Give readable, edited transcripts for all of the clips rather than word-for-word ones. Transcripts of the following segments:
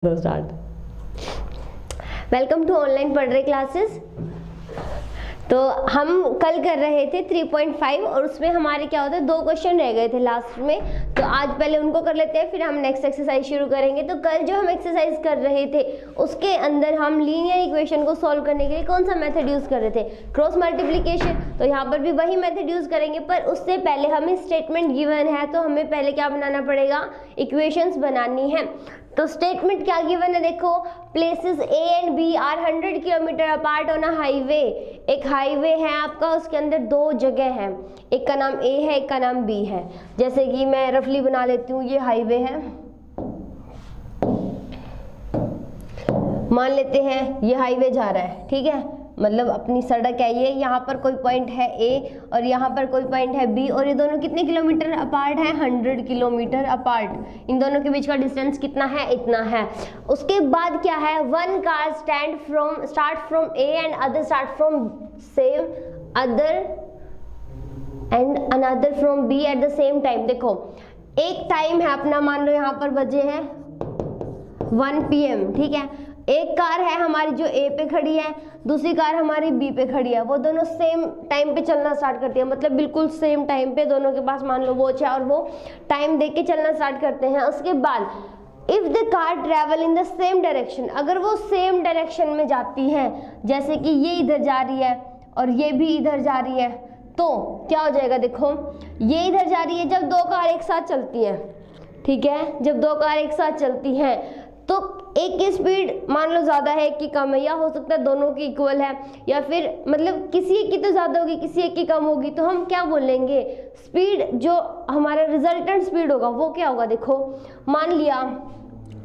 Welcome to online पढ़ रहे classes. तो हम कल कर रहे थे 3.5 और उसमें हमारे क्या होता है, 2 क्वेश्चन रह गए थे लास्ट में। तो आज पहले उनको कर लेते हैं, फिर हम नेक्स्ट एक्सरसाइज शुरू करेंगे। तो कल जो हम एक्सरसाइज कर रहे थे उसके अंदर हम लीनियर इक्वेशन को सॉल्व करने के लिए कौन सा मेथड यूज कर रहे थे, क्रॉस मल्टीप्लिकेशन। तो यहाँ पर भी वही मेथड यूज करेंगे, पर उससे पहले हमें स्टेटमेंट गिवन है तो हमें पहले क्या बनाना पड़ेगा, इक्वेशंस बनानी है। तो स्टेटमेंट क्या गिवन है, देखो, places A and B are 100 kilometre apart on a highway. एक हाईवे है आपका, उसके अंदर 2 जगह हैं, एक का नाम ए है, एक का नाम बी है। जैसे कि मैं रफली बना लेती हूँ, ये हाईवे है, मान लेते हैं ये हाईवे जा रहा है, ठीक है, मतलब अपनी सड़क है ये। यहाँ पर कोई पॉइंट है ए और यहाँ पर कोई पॉइंट है बी, और ये दोनों कितने किलोमीटर अपार्ट है, 100 किलोमीटर अपार्ट। इन दोनों के बीच का डिस्टेंस कितना है, इतना है। उसके बाद क्या है, one car start from A and other start from same other end another from B at the same time. देखो एक टाइम है अपना, मान लो यहाँ पर बजे हैं 1 PM, ठीक है। एक कार है हमारी जो ए पे खड़ी है, दूसरी कार हमारी बी पे खड़ी है। वो दोनों सेम टाइम पे चलना स्टार्ट करती है, मतलब बिल्कुल सेम टाइम पे दोनों के पास मान लो वॉच है और वो टाइम देख के चलना स्टार्ट करते हैं। उसके बाद if the car travel in the same direction, अगर वो सेम डायरेक्शन में जाती है, जैसे कि ये इधर जा रही है और ये भी इधर जा रही है, तो क्या हो जाएगा, देखो ये इधर जा रही है। जब 2 कार एक साथ चलती है, ठीक है, जब 2 कार एक साथ चलती हैं तो एक की स्पीड मान लो ज़्यादा है, एक की कम है, या हो सकता है दोनों की इक्वल है, या फिर मतलब किसी एक की तो ज़्यादा होगी, किसी एक की कम होगी। तो हम क्या बोलेंगे, स्पीड जो हमारा रिजल्टेंट स्पीड होगा वो क्या होगा। देखो मान लिया,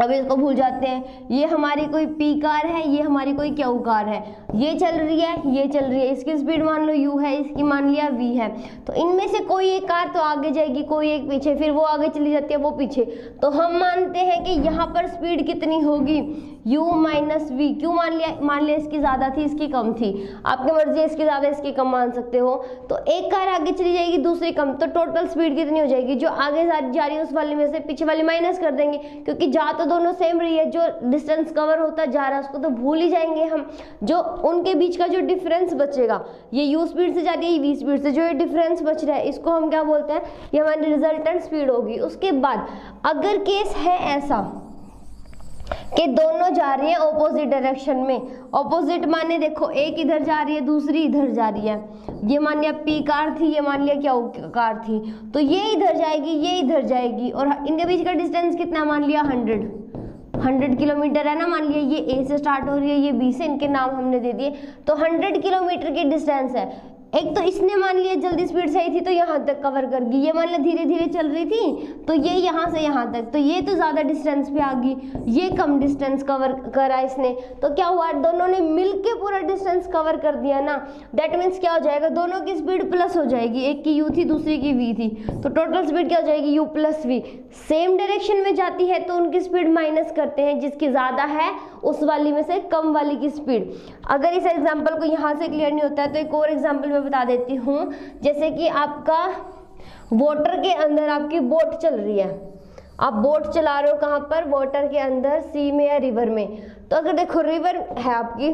अब इसको भूल जाते हैं, ये हमारी कोई पी कार है, ये हमारी कोई क्यू कार है, ये चल रही है, ये चल रही है, इसकी स्पीड मान लो u है, इसकी मान लिया v है। तो इनमें से कोई एक कार तो आगे जाएगी, कोई एक पीछे, फिर वो आगे चली जाती है, वो पीछे। तो हम मानते हैं कि यहाँ पर स्पीड कितनी होगी, u माइनस v। क्यों मान लिया इसकी ज़्यादा थी, इसकी कम थी, आपकी मर्जी है, इसकी ज़्यादा इसकी कम मान सकते हो। तो एक कार आगे चली जाएगी, दूसरी कम, तो टोटल स्पीड कितनी हो जाएगी, जो आगे जा रही है उस वाली में से पीछे वाली माइनस कर देंगे, क्योंकि जा तो दोनों सेम रही है, जो डिस्टेंस कवर होता जा रहा है उसको तो भूल ही जाएंगे हम। जो उनके बीच का जो डिफरेंस बचेगा, ये u स्पीड से जा रही है, v स्पीड से, जो ये डिफरेंस बच रहा है इसको हम क्या बोलते हैं, ये हमारी रिजल्टेंट स्पीड होगी। उसके बाद अगर केस है ऐसा कि दोनों जा रही है ऑपोजिट डायरेक्शन में, ऑपोजिट माने देखो एक इधर जा रही है, दूसरी इधर जा रही है, ये मान लिया पी कार थी, ये मान लिया क्या कार थी, तो ये इधर जाएगी, ये इधर जाएगी, और इनके बीच का डिस्टेंस कितना, मान लिया 100 किलोमीटर है ना, मान लिया ये ए से स्टार्ट हो रही है, ये बी से, इनके नाम हमने दे दिए। तो 100 किलोमीटर की डिस्टेंस है। एक तो इसने मान लिया जल्दी स्पीड से आई थी तो यहाँ तक कवर कर गई, ये मान लिया धीरे धीरे चल रही थी तो ये यहाँ से यहाँ तक, तो ये तो ज़्यादा डिस्टेंस पे आ गई, ये कम डिस्टेंस कवर करा इसने। तो क्या हुआ, दोनों ने मिलके पूरा डिस्टेंस कवर कर दिया ना। दैट मीन्स क्या हो जाएगा, दोनों की स्पीड प्लस हो जाएगी, एक की u थी दूसरी की v थी, तो टोटल स्पीड क्या हो जाएगी, u plus v। Same direction में जाती है तो उनकी स्पीड माइनस करते हैं, जिसकी ज़्यादा है उस वाली में से कम वाली की स्पीड। अगर इस एग्जाम्पल को यहाँ से क्लियर नहीं होता है तो एक और एग्जाम्पल मैं बता देती हूँ। जैसे कि आपका वाटर के अंदर आपकी बोट चल रही है, आप बोट चला रहे हो कहाँ पर, वाटर के अंदर, सी में या रिवर में। तो अगर देखो रिवर है आपकी,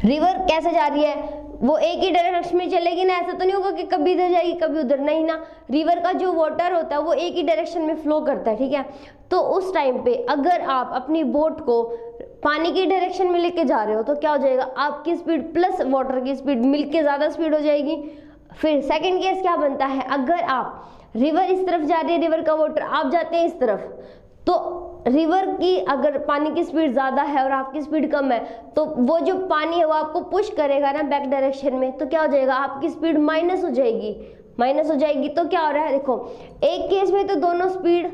रिवर कैसे जा रही है, वो एक ही डायरेक्शन में चलेगी ना, ऐसा तो नहीं होगा कि कभी इधर जाएगी कभी उधर, नहीं ना। रिवर का जो वाटर होता है वो एक ही डायरेक्शन में फ्लो करता है, ठीक है। तो उस टाइम पे अगर आप अपनी बोट को पानी की डायरेक्शन में लेके जा रहे हो तो क्या हो जाएगा, आपकी स्पीड प्लस वाटर की स्पीड मिलके ज़्यादा स्पीड हो जाएगी। फिर सेकेंड केस क्या बनता है, अगर आप रिवर इस तरफ जा रही है, रिवर का वाटर, आप जाते हैं इस तरफ, तो रिवर की अगर पानी की स्पीड ज़्यादा है और आपकी स्पीड कम है तो वो जो पानी है वो आपको पुश करेगा ना बैक डायरेक्शन में, तो क्या हो जाएगा, आपकी स्पीड माइनस हो जाएगी। तो क्या हो रहा है, देखो एक केस में तो दोनों स्पीड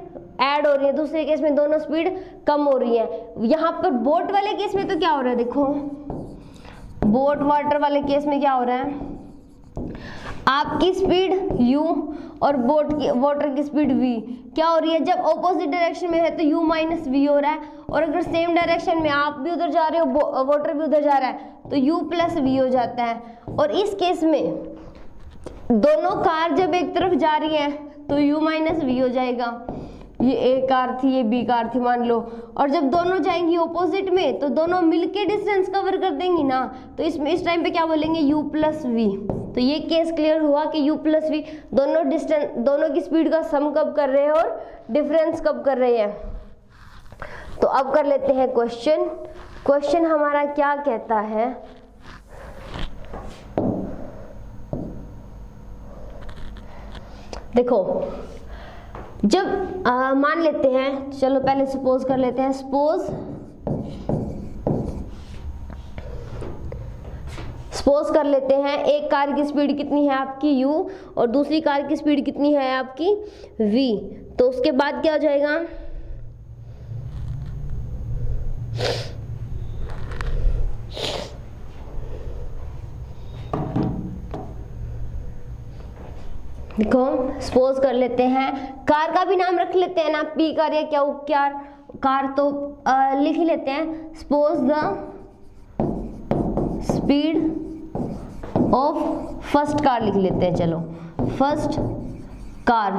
ऐड हो रही है, दूसरे केस में दोनों स्पीड कम हो रही है। यहाँ पर बोट वाले केस में तो क्या हो रहा है, देखो बोट वाटर वाले केस में क्या हो रहा है, आपकी स्पीड u और बोट की वाटर की स्पीड v क्या हो रही है, जब ऑपोजिट डायरेक्शन में है तो u माइनस v हो रहा है, और अगर सेम डायरेक्शन में आप भी उधर जा रहे हो, वाटर भी उधर जा रहा है, तो u प्लस v हो जाता है। और इस केस में दोनों कार जब एक तरफ जा रही है तो u माइनस v हो जाएगा। ये ए कार थी, ये बी कार थी मान लो, और जब दोनों जाएंगी ऑपोजिट में तो दोनों मिलके डिस्टेंस कवर कर देंगी ना, तो इसमें इस टाइम पे क्या बोलेंगे, u प्लस वी। तो ये केस क्लियर हुआ कि u प्लस वी दोनों की स्पीड का सम कब कर रहे हैं और डिफरेंस कब कर रहे हैं। तो अब कर लेते हैं क्वेश्चन हमारा क्या कहता है, देखो जब मान लेते हैं, चलो पहले सपोज कर लेते हैं, सपोज कर लेते हैं एक कार की स्पीड कितनी है आपकी u और दूसरी कार की स्पीड कितनी है आपकी v। तो उसके बाद क्या हो जाएगा, देखो सपोज कर लेते हैं, कार का भी नाम रख लेते हैं ना, पी कार या क्या कार तो लिख ही लेते हैं। Suppose the speed of first car लिख लेते हैं, चलो first car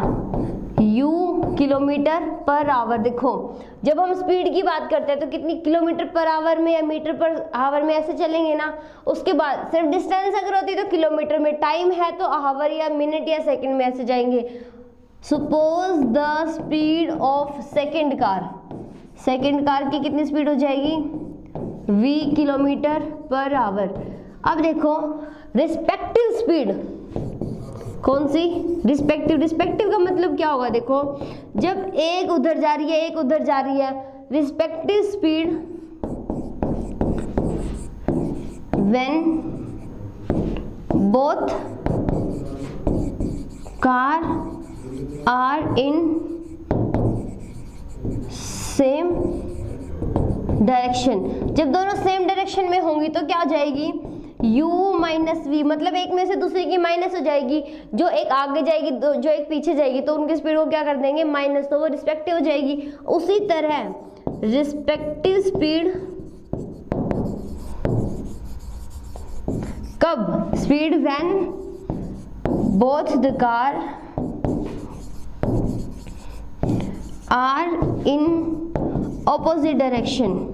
u kilometre per hour. देखो जब हम स्पीड की बात करते हैं तो कितनी किलोमीटर पर आवर में या मीटर पर आवर में ऐसे चलेंगे ना, उसके बाद सिर्फ डिस्टेंस अगर होती है तो किलोमीटर में, टाइम है तो आवर या मिनट या सेकंड में ऐसे जाएंगे। Suppose the speed of second car की कितनी स्पीड हो जाएगी, v किलोमीटर पर आवर। अब देखो रिस्पेक्टिव स्पीड कौन सी, रिस्पेक्टिव का मतलब क्या होगा, देखो जब एक उधर जा रही है एक उधर जा रही है, respective speed when both car are in same direction. जब दोनों सेम डायरेक्शन में होंगी तो क्या हो जाएगी, u माइनस वी, मतलब एक में से दूसरे की माइनस हो जाएगी, जो एक आगे जाएगी जो एक पीछे जाएगी तो उनकी स्पीड को क्या कर देंगे माइनस, तो वो रिस्पेक्टिव हो जाएगी। उसी तरह रिस्पेक्टिव स्पीड कब, speed when both the car are in opposite direction.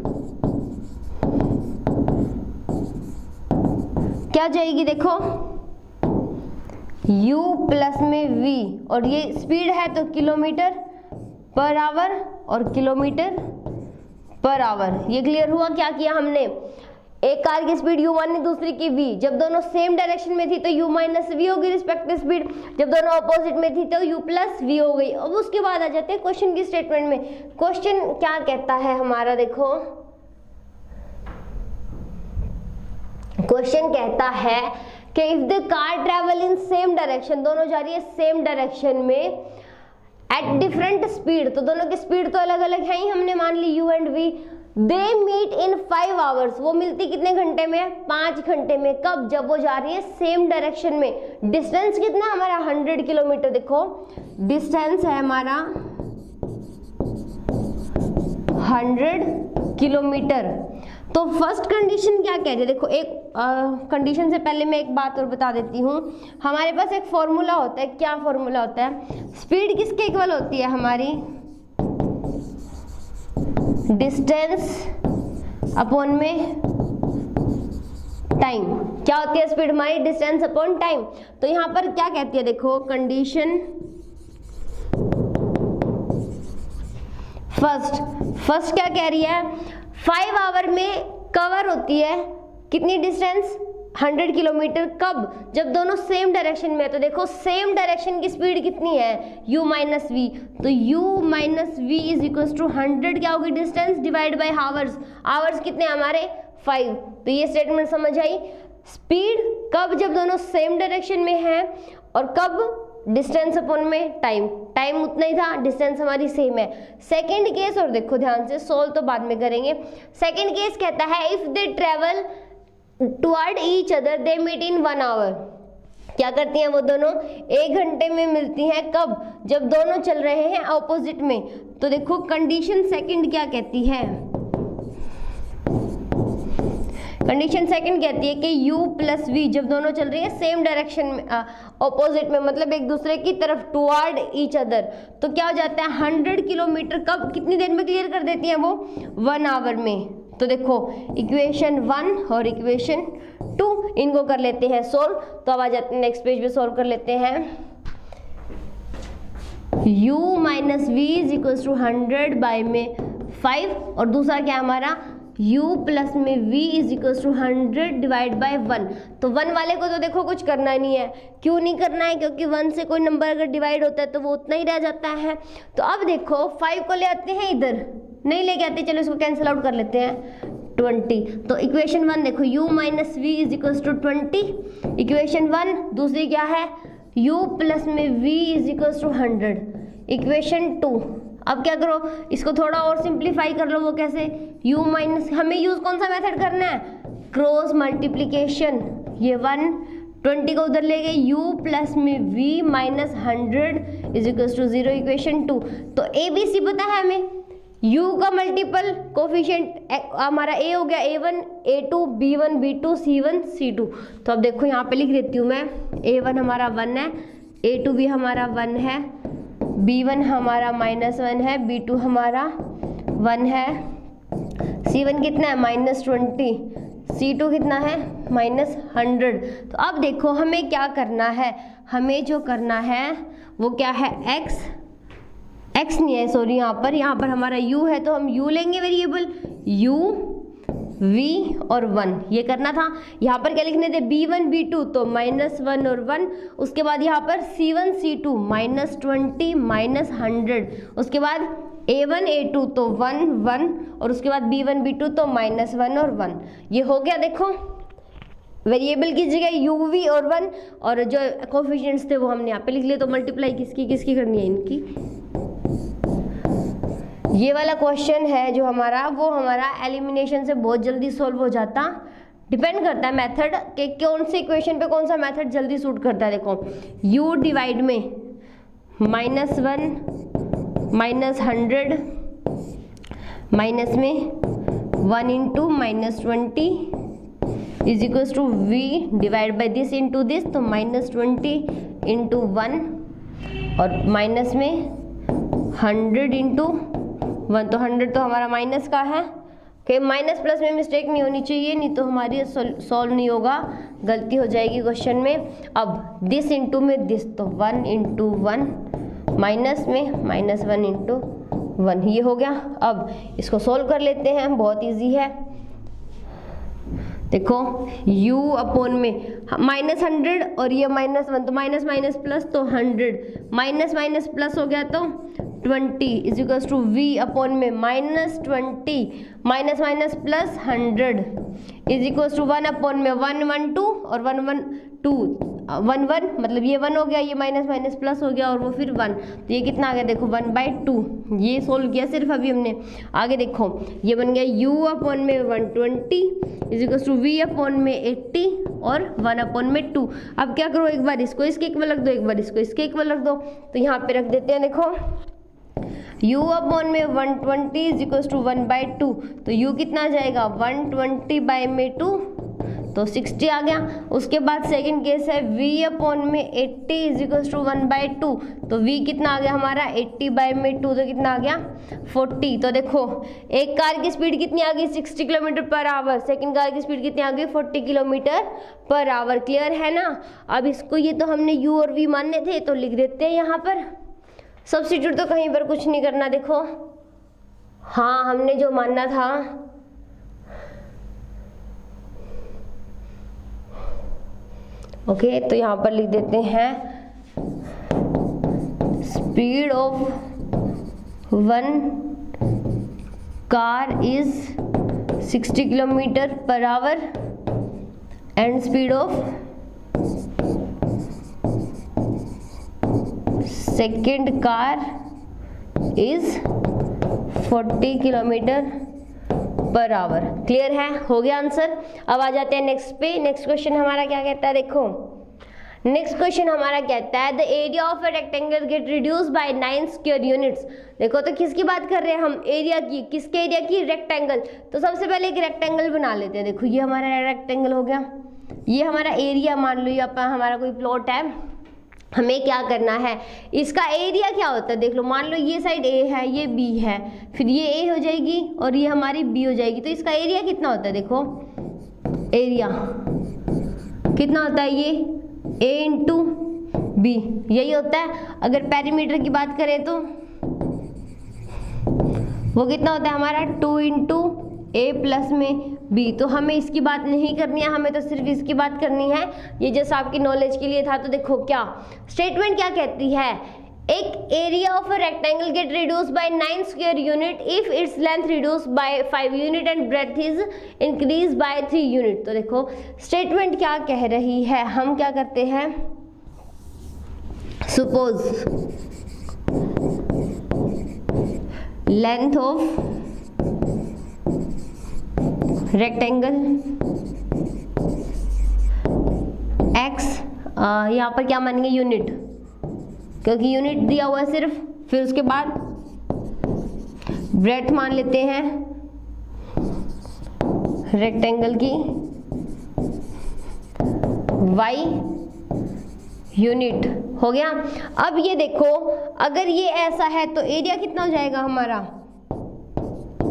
क्या जाएगी, देखो u प्लस में v, और ये स्पीड है तो किलोमीटर पर आवर और किलोमीटर पर आवर। ये क्लियर हुआ, क्या किया हमने, एक कार की स्पीड u मानी दूसरी की v, जब दोनों सेम डायरेक्शन में थी तो u माइनस वी होगी रिस्पेक्टिव स्पीड, जब दोनों अपोजिट में थी तो u प्लस वी हो गई। अब उसके बाद आ जाते हैं क्वेश्चन की स्टेटमेंट में। क्वेश्चन क्या कहता है हमारा, देखो क्वेश्चन कहता है कि if the car travel in same direction, दोनों जा रही है सेम डायरेक्शन में एट डिफरेंट स्पीड, तो दोनों की स्पीड तो अलग अलग है ही, हमने मान ली u and v, they meet in 5 hours, वो मिलती कितने घंटे में, 5 घंटे में। कब, जब वो जा रही है सेम डायरेक्शन में। डिस्टेंस कितना हमारा 100 किलोमीटर, देखो डिस्टेंस है हमारा 100 किलोमीटर। तो फर्स्ट कंडीशन क्या कह रही है, देखो एक कंडीशन से पहले मैं एक बात और बता देती हूँ। हमारे पास एक फॉर्मूला होता है, क्या फॉर्मूला होता है, स्पीड किसके इक्वल होती है हमारी, डिस्टेंस अपॉन में टाइम। क्या होती है स्पीड हमारी, डिस्टेंस अपॉन टाइम। तो यहाँ पर क्या कहती है, देखो कंडीशन फर्स्ट क्या कह रही है, 5 आवर में कवर होती है कितनी डिस्टेंस, 100 किलोमीटर। कब, जब दोनों सेम डायरेक्शन में है। तो देखो सेम डायरेक्शन की स्पीड कितनी है, u माइनस वी, तो u minus v is equal to 100 क्या होगी, distance divide by hours. Hours कितने हमारे 5। तो ये स्टेटमेंट समझ आई, स्पीड कब, जब दोनों सेम डायरेक्शन में है, और कब, डिस्टेंस अपॉन में टाइम उतना ही था, डिस्टेंस हमारी सेम है। सेकंड केस, और देखो ध्यान से, सोल्व तो बाद में करेंगे। सेकंड केस कहता है if they travel toward each other they meet in 1 hour. क्या करती हैं वो दोनों, 1 घंटे में मिलती हैं। कब, जब दोनों चल रहे हैं ऑपोजिट में। तो देखो कंडीशन सेकंड क्या कहती है, कंडीशन सेकंड कहती है कि u प्लस v जब दोनों चल रही है सेम डायरेक्शन में, ऑपोजिट में, मतलब एक दूसरे की तरफ, टुवर्ड ईच अदर, तो क्या हो जाता है 100 किलोमीटर कब, कितनी देर में क्लियर कर देती हैं वो? 1 आवर में। तो देखो इक्वेशन 1 और इक्वेशन 2 इनको कर लेते हैं सोल्व। तो अब आ जाते हैं नेक्स्ट पेज पे, सोल्व कर लेते हैं। u minus v is equal to 100 by में 5, और दूसरा क्या हमारा u प्लस में v is equal to 100 divide by 1। तो 1 वाले को तो देखो कुछ करना नहीं है। क्यों नहीं करना है? क्योंकि 1 से कोई नंबर अगर डिवाइड होता है तो वो उतना ही रह जाता है। तो अब देखो 5 को ले आते हैं इधर, नहीं लेके आते, चलो इसको कैंसिल आउट कर लेते हैं 20। तो इक्वेशन 1 देखो u minus v is equal to 20, equation 1। दूसरी क्या है? u प्लस में v is equal to 100, equation 2। अब क्या करो, इसको थोड़ा और सिंप्लीफाई कर लो। वो कैसे? u माइनस, हमें यूज कौन सा मेथड करना है? Cross multiplication. ये 120 को उधर ले गए, u प्लस में v minus 100 is equal to 0, equation 2। तो a b c पता है हमें, u का मल्टीपल कोफिशिएंट हमारा a हो गया a1 a2 b1 b2 c1 c2। तो अब देखो यहाँ पे लिख देती हूँ मैं, a1 हमारा 1 है, a2 भी हमारा 1 है, b1 हमारा -1 है, b2 हमारा 1 है, c1 कितना है? -20, c2 कितना है? -100। तो अब देखो हमें क्या करना है, हमें जो करना है वो क्या है? x नहीं है, सॉरी, यहाँ पर हमारा u है, तो हम u लेंगे वेरिएबल, u v और 1 ये करना था। यहाँ पर क्या लिखने थे? b1 b2, तो -1 और 1। उसके बाद यहाँ पर c1 c2 -20 -100, उसके बाद a1 a2 तो 1 1, और उसके बाद b1 b2 तो -1 और 1। ये हो गया। देखो वेरिएबल की जगह u v और 1, और जो कोफिशिएंट्स थे वो हमने यहाँ पे लिख लिए। तो मल्टीप्लाई किसकी किसकी करनी है? इनकी। ये वाला क्वेश्चन है जो हमारा, वो हमारा एलिमिनेशन से बहुत जल्दी सॉल्व हो जाता। डिपेंड करता है मेथड के कौन से इक्वेशन पे कौन सा मेथड जल्दी सूट करता है। देखो u डिवाइड में -1 -100 माइनस में 1 into -20 is equal to v divide by this into this, तो -20 इंटू 1 और माइनस में 100 इंटू 1, तो 100 तो हमारा माइनस का है। ओके, माइनस प्लस में मिस्टेक नहीं होनी चाहिए, नहीं तो हमारी सॉल्व नहीं होगा, गलती हो जाएगी क्वेश्चन में। अब दिस इंटू में दिस, तो 1 इंटू 1 माइनस में -1 इंटू 1, ये हो गया। अब इसको सॉल्व कर लेते हैं, बहुत इजी है। देखो u अपॉन में -100 और ये -1, तो माइनस माइनस प्लस, तो 100 माइनस माइनस प्लस हो गया, तो 20 is equal to v upon में -20 minus minus plus 100 is equal to 1 upon में 112 और 112 1 1, मतलब ये 1 हो गया, ये माइनस माइनस प्लस हो गया, और वो फिर 1, तो ये कितना आ गया? देखो 1/2। ये सोल्व किया सिर्फ अभी हमने। आगे देखो ये बन गया u अपॉन में 120 is equal to v upon में 80 और 1 अपॉन में 2। अब क्या करो, एक बार इसको इसके इक्वल रख दो, एक बार इसको इसके इक्वल रख दो। तो यहाँ पे रख देते हैं। देखो u अपॉन में 120 इज इक्वल टू 1/2, तो u कितना आ जाएगा? 120 बाई में 2, तो 60 आ गया। उसके बाद सेकंड केस है v अपॉन में 80 इज इक्वल टू 1/2, तो v कितना आ गया हमारा? 80 बाई में 2, तो कितना आ गया? 40। तो देखो एक कार की स्पीड कितनी आ गई? 60 kilometre per hour. Second car की स्पीड कितनी आ गई? 40 किलोमीटर पर आवर। क्लियर है ना? अब इसको, ये तो हमने u और v मानने थे, तो लिख देते हैं यहाँ पर। सब्स्टिट्यूट तो कहीं पर कुछ नहीं करना। देखो हाँ, हमने जो मानना था, ओके, तो यहाँ पर लिख देते हैं speed of 1 car is 60 kilometre per hour and speed of second car is 40 kilometre per hour. Clear है? हो गया आंसर। अब आ जाते हैं नेक्स्ट पे। नेक्स्ट क्वेश्चन हमारा क्या कहता है? देखो नेक्स्ट क्वेश्चन हमारा कहता है the area of a rectangle get reduce by 9 square units. देखो तो किसकी बात कर रहे हैं हम, एरिया की, किसके एरिया की, रेक्टेंगल। तो सबसे पहले एक रेक्टेंगल बना लेते हैं। देखो ये हमारा रेक्टेंगल हो गया, ये हमारा एरिया, मान लो ये हमारा कोई प्लॉट है, हमें क्या करना है, इसका एरिया क्या होता है देख लो। मान लो ये साइड ए है, ये बी है, फिर ये ए हो जाएगी और ये हमारी बी हो जाएगी। तो इसका एरिया कितना होता है, देखो एरिया कितना होता है, ये ए इंटू बी, यही होता है। अगर पेरीमीटर की बात करें तो वो कितना होता है हमारा 2 इंटू ए प्लस में बी। तो हमें इसकी बात नहीं करनी है, हमें तो सिर्फ इसकी बात करनी है। ये जैसा आपकी नॉलेज के लिए था। तो देखो क्या स्टेटमेंट क्या कहती है, एक area of a rectangle get reduce by 9 square unit if its length reduce by 5 unit and breadth is increase by 3 unit. तो देखो स्टेटमेंट क्या कह रही है, हम क्या करते हैं, suppose length of rectangle x, यहाँ पर क्या मानेंगे यूनिट, क्योंकि यूनिट दिया हुआ है सिर्फ। फिर उसके बाद ब्रेथ मान लेते हैं रेक्टेंगल की y यूनिट, हो गया। अब ये देखो अगर ये ऐसा है तो एरिया कितना हो जाएगा हमारा,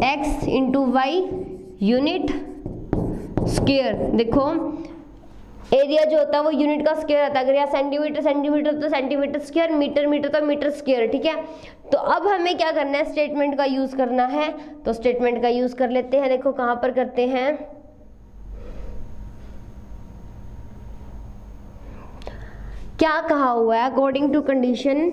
x into y unit square. देखो एरिया जो होता है वो यूनिट का स्क्वायर आता है। अगर यहाँ सेंटीमीटर सेंटीमीटर तो सेंटीमीटर स्क्वायर, मीटर मीटर तो मीटर स्क्वायर, ठीक है। तो अब हमें क्या करना है, स्टेटमेंट का यूज करना है। तो स्टेटमेंट का यूज कर लेते हैं। देखो कहाँ पर करते हैं, क्या कहा हुआ है, अकॉर्डिंग टू कंडीशन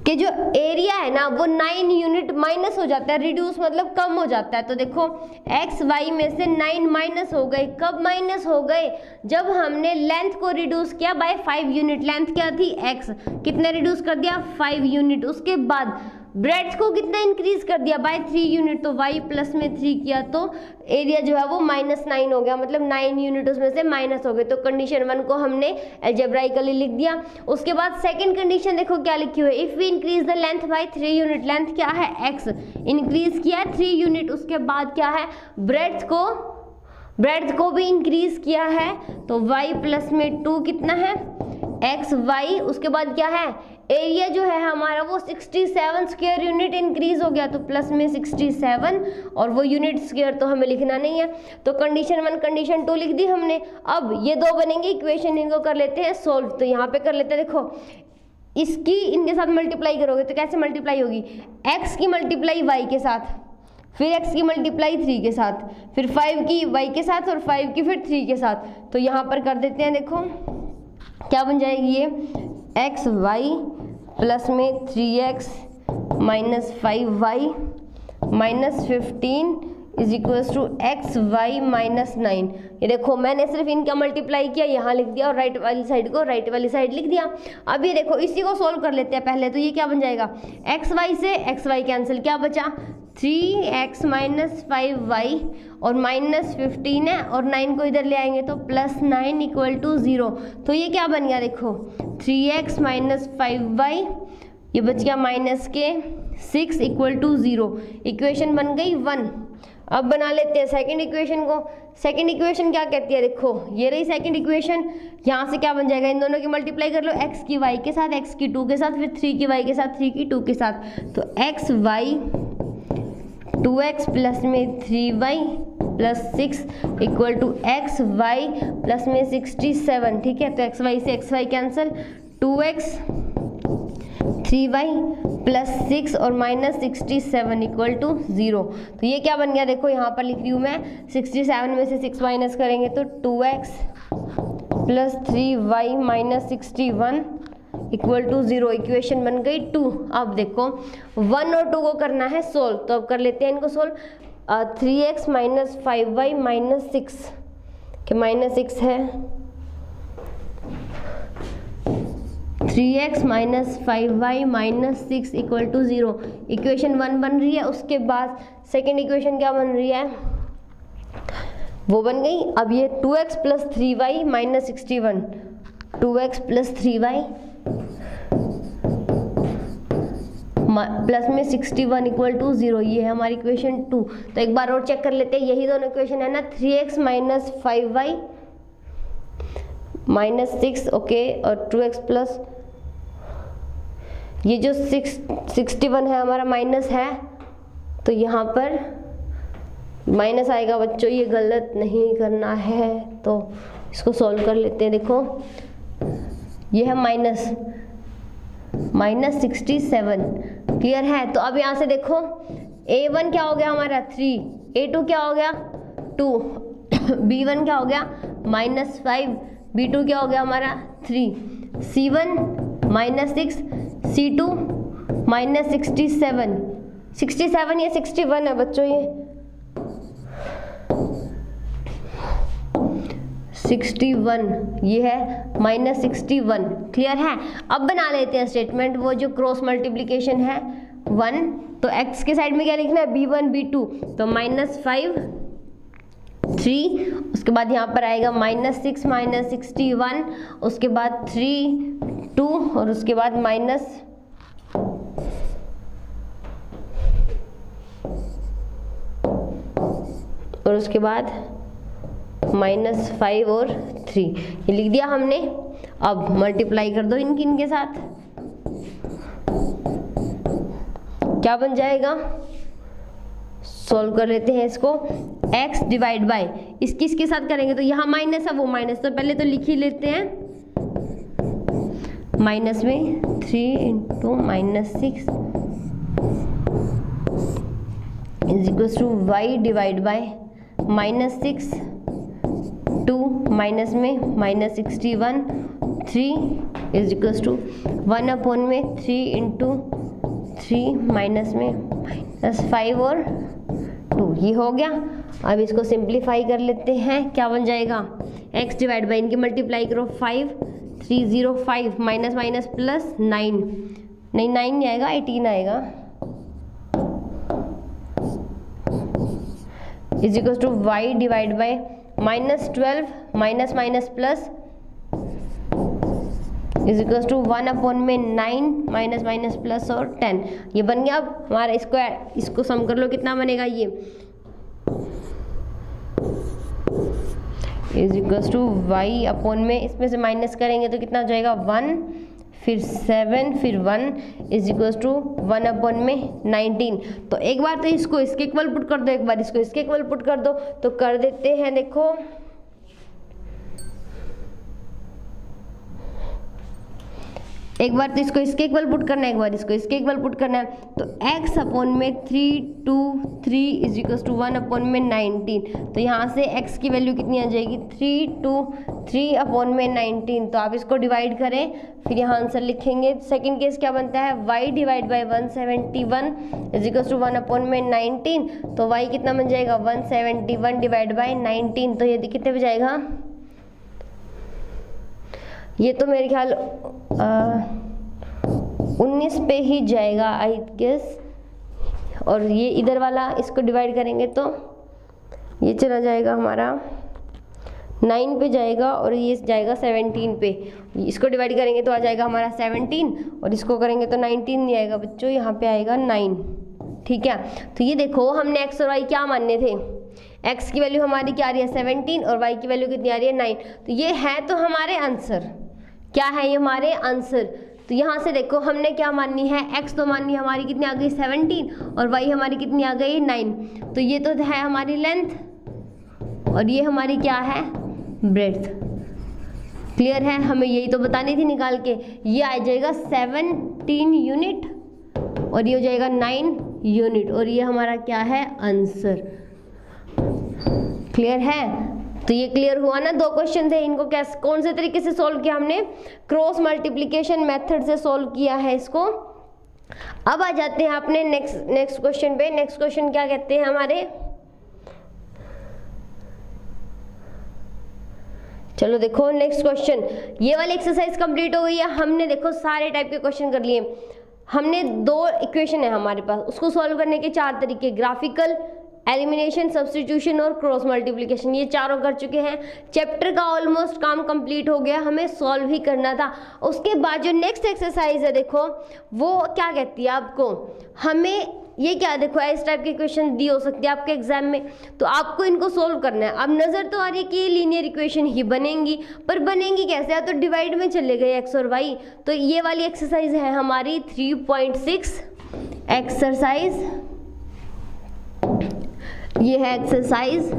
कि जो एरिया है ना वो 9 यूनिट माइनस हो जाता है, रिड्यूस मतलब कम हो जाता है। तो देखो एक्स वाई में से 9 माइनस हो गए। कब माइनस हो गए, जब हमने लेंथ को रिड्यूस किया बाय 5 यूनिट। लेंथ क्या थी x, कितने रिड्यूस कर दिया 5 यूनिट। उसके बाद ब्रेड्थ को कितना इंक्रीज कर दिया बाय 3 यूनिट। तो y प्लस में 3 किया तो एरिया जो है वो -9 हो गया, मतलब 9 यूनिट उसमें से माइनस हो गए। तो कंडीशन 1 को हमने अलजेब्राइकली लिख दिया। उसके बाद सेकंड कंडीशन देखो क्या लिखी हुई है, if we increase the length by 3 unit. Length क्या है x, इंक्रीज किया 3 यूनिट। उसके बाद क्या है, ब्रेड्थ को भी इंक्रीज किया है। तो y प्लस में 2 कितना है एक्स वाई। उसके बाद क्या है, एरिया जो है हमारा वो 67 स्क्वायर यूनिट इंक्रीज हो गया। तो प्लस में 67 और वो यूनिट स्क्वायर तो हमें लिखना नहीं है। तो कंडीशन 1 कंडीशन 2 लिख दी हमने। अब ये दो बनेंगे इक्वेशन, इनको कर लेते हैं सोल्व। तो यहाँ पे कर लेते हैं, देखो इसकी इनके साथ मल्टीप्लाई करोगे तो कैसे मल्टीप्लाई होगी, x की मल्टीप्लाई y के साथ, फिर x की मल्टीप्लाई 3 के साथ, फिर 5 की y के साथ और 5 की फिर 3 के साथ। तो यहाँ पर कर देते हैं, देखो क्या बन जाएगी ये एक्स वाई प्लस में 3x minus 5y minus 15 is equals to x y minus 9। ये देखो मैंने सिर्फ इनका मल्टीप्लाई किया, यहाँ लिख दिया और राइट वाली साइड को राइट वाली साइड लिख दिया। अब ये देखो इसी को सोल्व कर लेते हैं पहले। तो ये क्या बन जाएगा, एक्स वाई से एक्स वाई कैंसिल, क्या बचा 3x माइनस 5y और माइनस 15 है और 9 को इधर ले आएंगे तो प्लस 9 इक्वल टू 0। तो ये क्या बन गया, देखो 3x माइनस 5y, ये बच गया माइनस के 6 इक्वल टू 0। इक्वेशन बन गई 1। अब बना लेते हैं सेकंड इक्वेशन को। सेकंड इक्वेशन क्या कहती है, देखो ये रही सेकंड इक्वेशन। यहाँ से क्या बन जाएगा, इन दोनों की मल्टीप्लाई कर लो, x की y के साथ, x की 2 के साथ, फिर 3 की y के साथ, 3 की 2 के साथ। तो एक्स वाई 2x प्लस में 3y plus 6 equal to x y plus में 67, ठीक है। तो एक्स वाई से x y cancel, 2x 3y plus 6 और माइनस 67 इक्वल टू 0। तो ये क्या बन गया, देखो यहाँ पर लिख रही हूँ मैं, 67 में से 6 माइनस करेंगे तो 2x plus 3y minus 61 equal to 0। Equation बन गई 2। अब देखो 1 और 2 को करना है सोल्व। तो अब कर लेते हैं इनको solve. 3x minus 5y minus 6 के माइनस 6 है, 3x minus 5y minus 6 equal to 0। Equation 1 बन रही है। उसके बाद सेकेंड इक्वेशन क्या बन रही है, वो बन गई। अब ये 2x plus 3y minus 61, 2x plus 3y plus में 61 इक्वल टू 0, ये है हमारी इक्वेशन 2। तो एक बार और चेक कर लेते हैं, यही दोनों इक्वेशन है ना, 3x minus 5y minus 6, okay, और 2x प्लस ये जो 61 है हमारा माइनस है, तो यहाँ पर माइनस आएगा बच्चों, ये गलत नहीं करना है। तो इसको सॉल्व कर लेते हैं। देखो ये है माइनस 67, क्लियर है। तो अब यहाँ से देखो a1 क्या हो गया हमारा 3, a2 क्या हो गया 2, b1 क्या हो गया -5, b2 क्या हो गया हमारा 3, c1 -6, c2 -67, 67 या 61 है बच्चों, ये 61, ये है -61, क्लियर है। अब बना लेते हैं स्टेटमेंट, वो जो क्रॉस मल्टीप्लिकेशन है 1, तो x के साइड में क्या लिखना है b1 b2, तो -5 3, उसके बाद यहाँ पर आएगा -6 -61, उसके बाद 3 2, और उसके बाद माइनस और उसके बाद -5 और 3, ये लिख दिया हमने। अब मल्टीप्लाई कर दो इनके साथ, क्या बन जाएगा, सॉल्व कर लेते हैं इसको। x डिवाइड बाय इसके साथ करेंगे तो यहाँ माइनस है, वो माइनस, तो पहले तो लिख ही लेते हैं, माइनस में 3 into -6 is equal to y divide by -6 2 minus में -61 3 इज इक्वल टू 1 अपॉन में 3 इंटू 3 माइनस में -5 और 2, ये हो गया। अब इसको सिंप्लीफाई कर लेते हैं, क्या बन जाएगा x डिवाइड बाई इनकी मल्टीप्लाई करो 5 305 माइनस माइनस प्लस 9, नहीं 9 नहीं आएगा 18 आएगा, is equal to y divide by -12 minus minus plus is equal to 1 upon में 9 माइनस माइनस प्लस और 10, ये बन गया। अब हमारा इसको सम कर लो, कितना बनेगा ये is equal to y upon में इसमें से माइनस करेंगे तो कितना हो जाएगा 1 फिर 7 फिर 1 इज इक्वल टू 1 अपॉन में 19। तो एक बार तो इसको इसके इक्वल पुट कर दो, एक बार इसको इसके इक्वल पुट कर दो, तो कर देते हैं। देखो एक बार तो इसको इसके इक्वल पुट करना है, एक बार इसको इसके इक्वल पुट करना है, तो x अपॉन में 3 2 3 इज इक्वल टू 1 अपॉन में 19। तो यहाँ से x की वैल्यू कितनी आ जाएगी 3 2 3 अपॉन में 19। तो आप इसको डिवाइड करें, फिर यहाँ आंसर लिखेंगे। सेकंड केस क्या बनता है y divide by 171 is equal to 1 upon में 19। तो y कितना बन जाएगा 171 डिवाइड बाई 19, तो ये कितने पे जाएगा, ये तो मेरे ख्याल 19 पे ही जाएगा आई गेस। और ये इधर वाला इसको डिवाइड करेंगे तो ये चला जाएगा हमारा 9 पे जाएगा, और ये जाएगा 17 पे। इसको डिवाइड करेंगे तो आ जाएगा हमारा 17, और इसको करेंगे तो 19 नहीं आएगा बच्चों, यहाँ पे आएगा 9। ठीक है, तो ये देखो हमने x और y क्या मानने थे, x की वैल्यू हमारी क्या आ रही है 17 और y की वैल्यू कितनी आ रही है 9। तो ये है तो हमारे आंसर, क्या है ये हमारे आंसर। तो यहाँ से देखो हमने क्या माननी है, x तो माननी है हमारी कितनी आ गई 17 और y हमारी कितनी आ गई 9। तो ये तो है हमारी लेंथ और ये हमारी क्या है ब्रेड्थ। क्लियर है, हमें यही तो बतानी थी निकाल के। ये आ जाएगा 17 यूनिट और ये हो जाएगा 9 यूनिट, और ये हमारा क्या है आंसर। क्लियर है, तो ये क्लियर हुआ ना। दो क्वेश्चन थे, इनको कैसे कौन से तरीके से सॉल्व किया हमने, क्रॉस मल्टीप्लिकेशन मेथड से सॉल्व किया है इसको। अब आ जाते हैं अपने नेक्स्ट क्वेश्चन पे। नेक्स्ट क्वेश्चन क्या कहते हैं हमारे, चलो देखो नेक्स्ट क्वेश्चन। ये वाली एक्सरसाइज कंप्लीट हो गई है, हमने देखो सारे टाइप के क्वेश्चन कर लिए। हमने दो इक्वेशन है हमारे पास, उसको सॉल्व करने के चार तरीके, ग्राफिकल, एलिमिनेशन, सब्स्टिट्यूशन और क्रॉस मल्टीप्लिकेशन, ये चारों कर चुके हैं। चैप्टर का ऑलमोस्ट काम कंप्लीट हो गया, हमें सॉल्व ही करना था। उसके बाद जो नेक्स्ट एक्सरसाइज है देखो वो क्या कहती है आपको, हमें ये क्या देखो इस टाइप के क्वेश्चन दी हो सकती है आपके एग्जाम में, तो आपको इनको सोल्व करना है। अब नज़र तो आ रही है कि ये लीनियर इक्वेशन ही बनेंगी, पर बनेंगी कैसे, या तो डिवाइड में चले गए एक्स और वाई। तो ये वाली एक्सरसाइज है हमारी 3.6 एक्सरसाइज, ये है एक्सरसाइज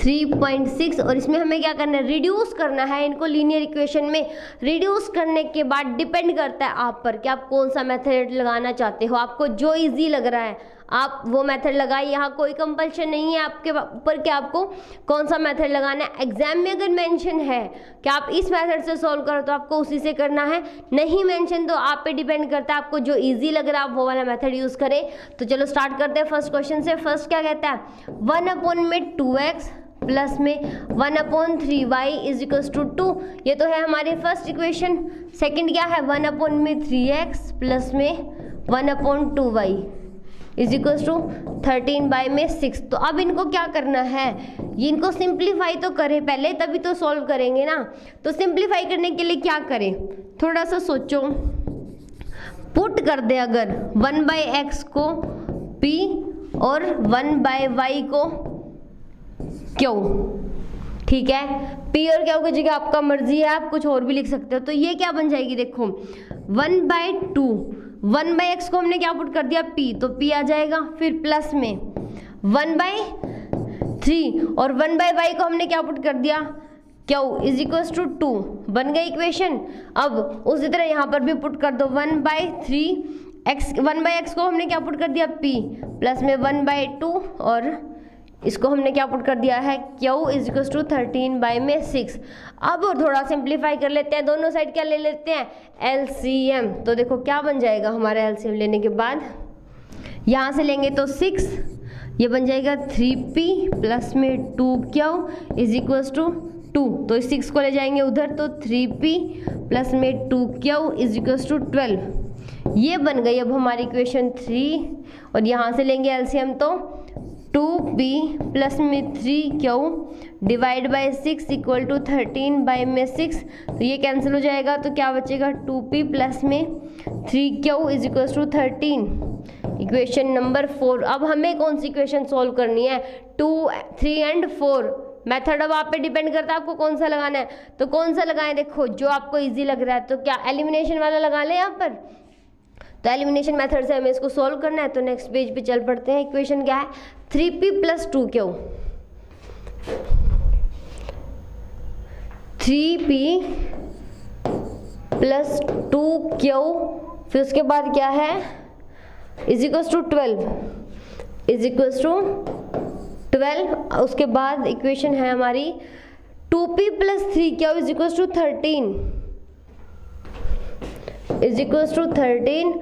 3.6 और इसमें हमें क्या करना है, रिड्यूस करना है इनको लीनियर इक्वेशन में। रिड्यूस करने के बाद डिपेंड करता है आप पर कि आप कौन सा मेथड लगाना चाहते हो, आपको जो इजी लग रहा है आप वो मेथड लगाइए। यहाँ कोई कंपल्शन नहीं है आपके ऊपर कि आपको कौन सा मेथड लगाना है। एग्जाम में अगर मेंशन है कि आप इस मेथड से सॉल्व करो तो आपको उसी से करना है, नहीं मेंशन तो आप पे डिपेंड करता है, आपको जो इजी लग रहा है आप वो वाला मेथड यूज़ करें। तो चलो स्टार्ट करते हैं फर्स्ट क्वेश्चन से। फर्स्ट क्या कहता है, 1/2x प्लस में 1/3y इज इक्वल्स टू 2, ये तो है हमारी फर्स्ट इक्वेशन। सेकंड क्या है, 1/3x प्लस में 1/2y इज इक्वल्स टू 13/6। तो अब इनको क्या करना है, ये इनको सिंप्लीफाई तो करें पहले, तभी तो सॉल्व करेंगे ना। तो सिंप्लीफाई करने के लिए क्या करें, थोड़ा सा सोचो, पुट कर दे अगर 1/x को p और 1/y को क्यों, ठीक है। p और क्या की जगह आपका मर्जी है, आप कुछ और भी लिख सकते हो। तो ये क्या बन जाएगी देखो 1/2, 1/x को हमने क्या पुट कर दिया p, तो p आ जाएगा, फिर प्लस में 1/3 और 1/y को हमने क्या पुट कर दिया q इज इक्वल्स टू 2, बन गई इक्वेशन। अब उसी तरह यहाँ पर भी पुट कर दो 1/x को हमने क्या पुट कर दिया p प्लस में 1/2 और इसको हमने क्या पुट कर दिया है q इज इक्वल टू 13/6। अब और थोड़ा सिंप्लीफाई कर लेते हैं, दोनों साइड क्या ले लेते हैं LCM। तो देखो क्या बन जाएगा हमारा LCM लेने के बाद, यहाँ से लेंगे तो 6, ये बन जाएगा 3p प्लस में 2q इज इक्वल टू 2। तो इस 6 को ले जाएंगे उधर, तो 3p प्लस में 2q इज इक्वल टू 12, ये बन गई अब हमारी इक्वेशन 3। और यहाँ से लेंगे LCM तो 2p प्लस में 3q divide by 6 equal to 13/6। तो ये कैंसिल हो जाएगा, तो क्या बचेगा 2p प्लस में 3q is equal to 13, equation number 4। अब हमें कौन सी इक्वेशन सॉल्व करनी है, 2, 3 एंड 4। मेथड अब आप पे डिपेंड करता है आपको कौन सा लगाना है, तो कौन सा लगाएं, देखो जो आपको इजी लग रहा है। तो क्या एलिमिनेशन वाला लगा लें यहाँ पर, तो एलिमिनेशन मेथड से हमें इसको सॉल्व करना है। तो नेक्स्ट पेज पे चल पड़ते हैं। इक्वेशन क्या है 3p plus 2q, 3p plus 2q, फिर उसके बाद क्या है is equals to 12, is equals to 12। उसके बाद इक्वेशन है हमारी 2p plus 3q is equals to 13 is equals to 13,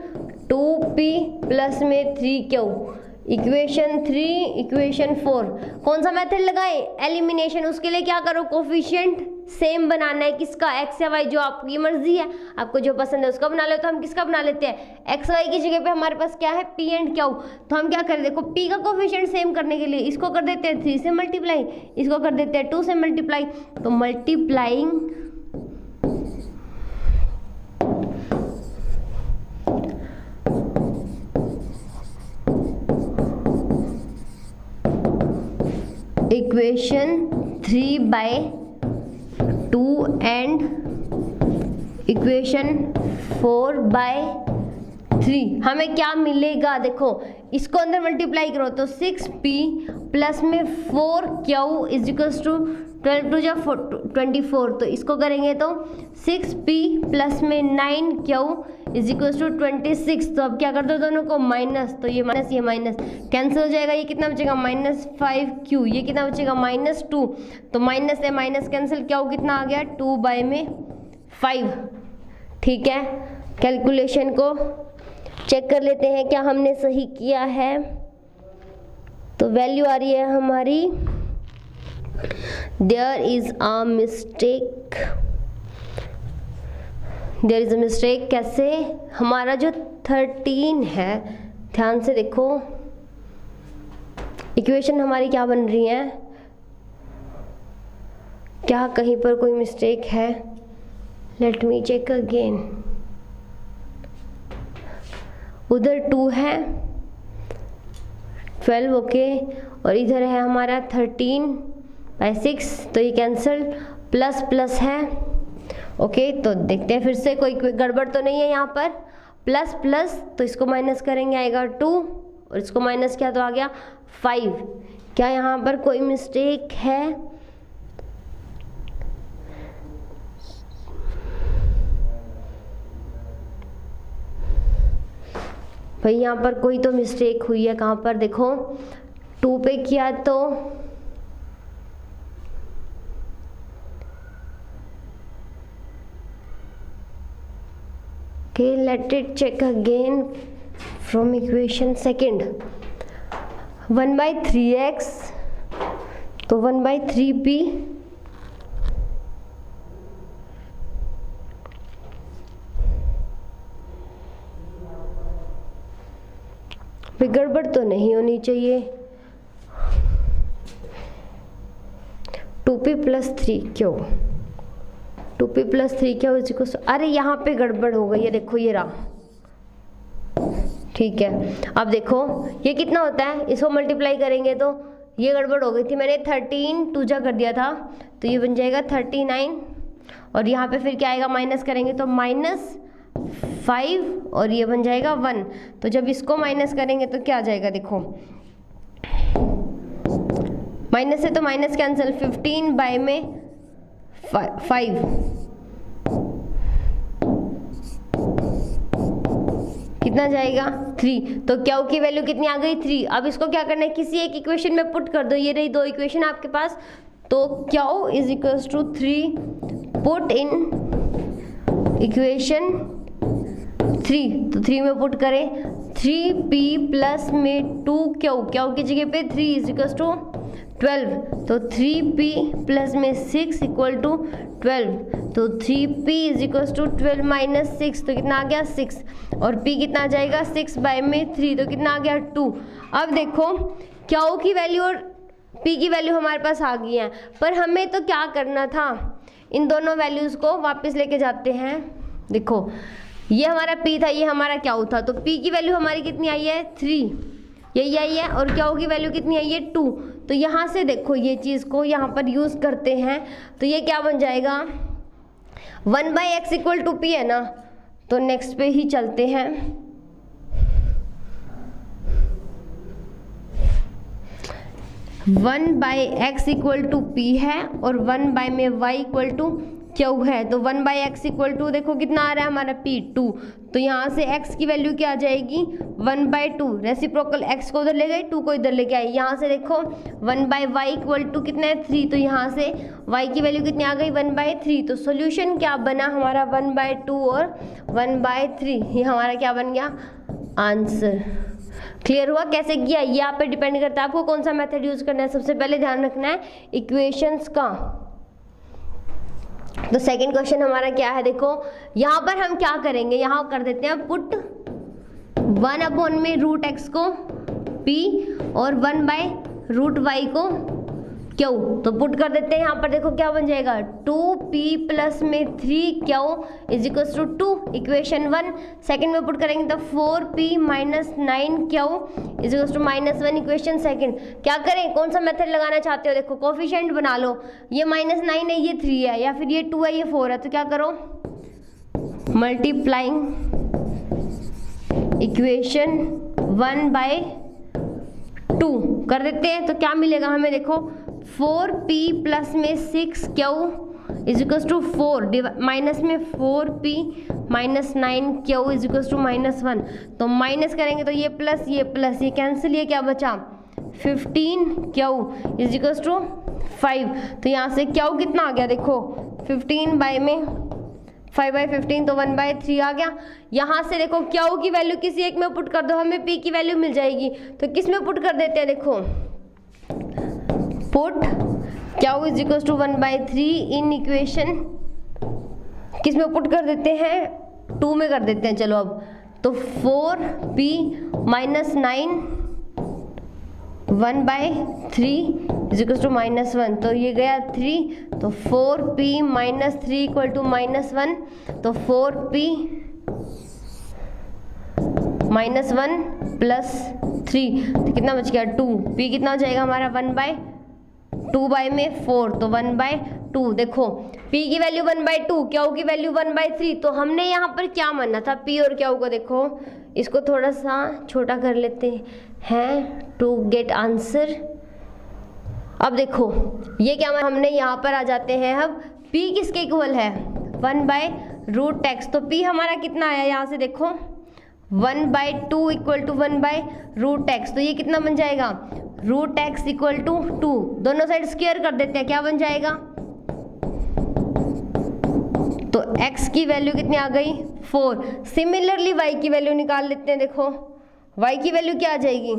2p plus में 3q, इक्वेशन 3, इक्वेशन 4। कौन सा मेथड लगाएं, एलिमिनेशन। उसके लिए क्या करो, कोफिशिएंट सेम बनाना है, किसका x या y, जो आपकी मर्जी है, आपको जो पसंद है उसका बना लो। तो हम किसका बना लेते हैं, x y की जगह पे हमारे पास क्या है p एंड q। तो हम क्या करें, देखो p का कोफिशिएंट सेम करने के लिए इसको कर देते हैं 3 से मल्टीप्लाई, इसको कर देते हैं 2 से मल्टीप्लाई। तो मल्टीप्लाइंग इक्वेशन 3/2 एंड इक्वेशन 4/3 हमें क्या मिलेगा, देखो इसको अंदर मल्टीप्लाई करो तो 6p प्लस में 4q is equals to 12 to 24। तो इसको करेंगे तो 6p प्लस में 9q इज इक्वल्स टू 26। तो अब क्या कर दो दोनों को माइनस, तो ये माइनस कैंसिल हो जाएगा। ये कितना बचेगा -5q, ये कितना बचेगा -2। तो माइनस से माइनस कैंसिल, क्या हो कितना आ गया 2/5। ठीक है, कैलकुलेशन को चेक कर लेते हैं क्या हमने सही किया है। तो वैल्यू आ रही है हमारी there is a mistake, there is a mistake. कैसे, हमारा जो 13 है, ध्यान से देखो इक्वेशन हमारी क्या बन रही है, क्या कहीं पर कोई मिस्टेक है? Let me check again. उधर 2 है 12, ओके, और इधर है हमारा 13/6, तो ये कैंसल, प्लस प्लस है, ओके। तो देखते हैं फिर से कोई गड़बड़ तो नहीं है यहाँ पर। प्लस प्लस तो इसको माइनस करेंगे आएगा 2, और इसको माइनस किया तो आ गया 5। क्या यहाँ पर कोई मिस्टेक है? भाई यहाँ पर कोई तो मिस्टेक हुई है, कहाँ पर देखो, 2 पे किया तो okay, let it check again from equation second। 1/3x तो 1/3p, गड़बड़ तो नहीं होनी चाहिए। 2p + 3 क्यों, 2p + 3 क्या, अरे यहाँ पे गड़बड़ हो गई है, देखो ये रहा, ठीक है। अब देखो ये कितना होता है, इसको मल्टीप्लाई करेंगे तो ये गड़बड़ हो गई थी, मैंने 13 2 कर दिया था, तो ये बन जाएगा 39, और यहाँ पे फिर क्या आएगा, माइनस करेंगे तो -5, और ये बन जाएगा 1। तो जब इसको माइनस करेंगे तो क्या आ जाएगा, देखो माइनस से तो माइनस कैंसिल, 15 में 5, कितना जाएगा 3। तो क्या की वैल्यू कितनी आ गई 3। अब इसको क्या करना है, किसी एक इक्वेशन में पुट कर दो, ये रही 2 इक्वेशन आपके पास, तो क्या = 3, पुट इन इक्वेशन 3, तो 3 में पुट करें, 3p प्लस में 2q की जगह पे 3 = 12, तो 3p प्लस में 6 = 12, तो 3p = 12 - 6, तो कितना आ गया 6, और p कितना आ जाएगा 6/3, तो कितना आ गया 2। अब देखो q की वैल्यू और p की वैल्यू हमारे पास आ गई है, पर हमें तो क्या करना था, इन दोनों वैल्यूज़ को वापस लेके जाते हैं। देखो ये हमारा p था, ये हमारा q था, तो p की वैल्यू हमारी कितनी आई है 3, यही आई है, और q की वैल्यू कितनी आई है 2। तो यहाँ से देखो ये चीज़ को यहाँ पर यूज़ करते हैं, तो ये क्या बन जाएगा, 1/x = p है ना, तो नेक्स्ट पे ही चलते हैं। 1/x = p है, और 1 में y = q है, तो 1/x = देखो कितना आ रहा है हमारा p 2, तो यहाँ से x की वैल्यू क्या आ जाएगी 1/2, रेसिप्रोकल x को उधर ले गए, 2 को इधर लेके आए, यहाँ से देखो 1/y = कितना है 3, तो यहाँ से y की वैल्यू कितनी आ गई 1/3। तो सॉल्यूशन क्या बना हमारा 1/2 और 1/3, ये हमारा क्या बन गया आंसर। क्लियर हुआ कैसे किया, ये आप पे डिपेंड करता है आपको कौन सा मेथड यूज करना है। सबसे पहले ध्यान रखना है इक्वेशंस का। तो सेकंड क्वेश्चन हमारा क्या है, देखो यहाँ पर हम क्या करेंगे, यहाँ कर देते हैं पुट 1/√x को p और 1/√y को q, तो पुट कर देते हैं यहाँ पर, देखो क्या बन जाएगा 2p प्लस में 3q = 2, इक्वेशन 1। सेकंड में पुट करेंगे तो 4p - 9q = -1, इक्वेशन सेकंड। क्या करें, कौन सा मेथड लगाना चाहते हो, देखो कोफिशिएंट बना लो, ये -9 है, ये 3 है, या फिर ये 2 है, ये 4 है, तो क्या करो मल्टीप्लाइंग इक्वेशन 1/2 कर देते हैं, तो क्या मिलेगा हमें, देखो 4p प्लस में 6q = 4, माइनस में 4p - 9q = -1, तो माइनस करेंगे तो ये प्लस ये कैंसिल, ये क्या बचा 15q = 5, तो यहाँ से q कितना आ गया, देखो 15 में 5/15, तो 1/3 आ गया। यहाँ से देखो q की वैल्यू किसी एक में पुट कर दो, हमें p की वैल्यू मिल जाएगी, तो किस में पुट कर देते हैं, देखो पुट q = 1/3 इन इक्वेशन, किस में पुट कर देते हैं 2 में कर देते हैं, चलो अब, तो 4p - 9 1/3 इज इक्वल टू -1, तो ये गया 3, तो 4p - 3 इक्वल टू -1, तो 4p -1 प्लस 3, तो कितना बच गया 2, p कितना हो जाएगा हमारा 1/2 में 4, तो 1/2। देखो p की वैल्यू 1/2, क्यू की वैल्यू 1/3, तो हमने यहाँ पर क्या मानना था, p और क्यू को। देखो इसको थोड़ा सा छोटा कर लेते हैं टू गेट आंसर। अब देखो ये क्या हमने यहाँ पर आ जाते हैं, अब p किसके इक्वल है 1/√x, तो p हमारा कितना आया यहाँ से देखो 1/2 इक्वल टू 1/√x, तो ये कितना बन जाएगा √x इक्वल टू 2, दोनों साइड स्क्वायर कर देते हैं, क्या बन जाएगा, तो x की वैल्यू कितनी आ गई 4। सिमिलरली y की वैल्यू निकाल लेते हैं। देखो y की वैल्यू क्या आ जाएगी,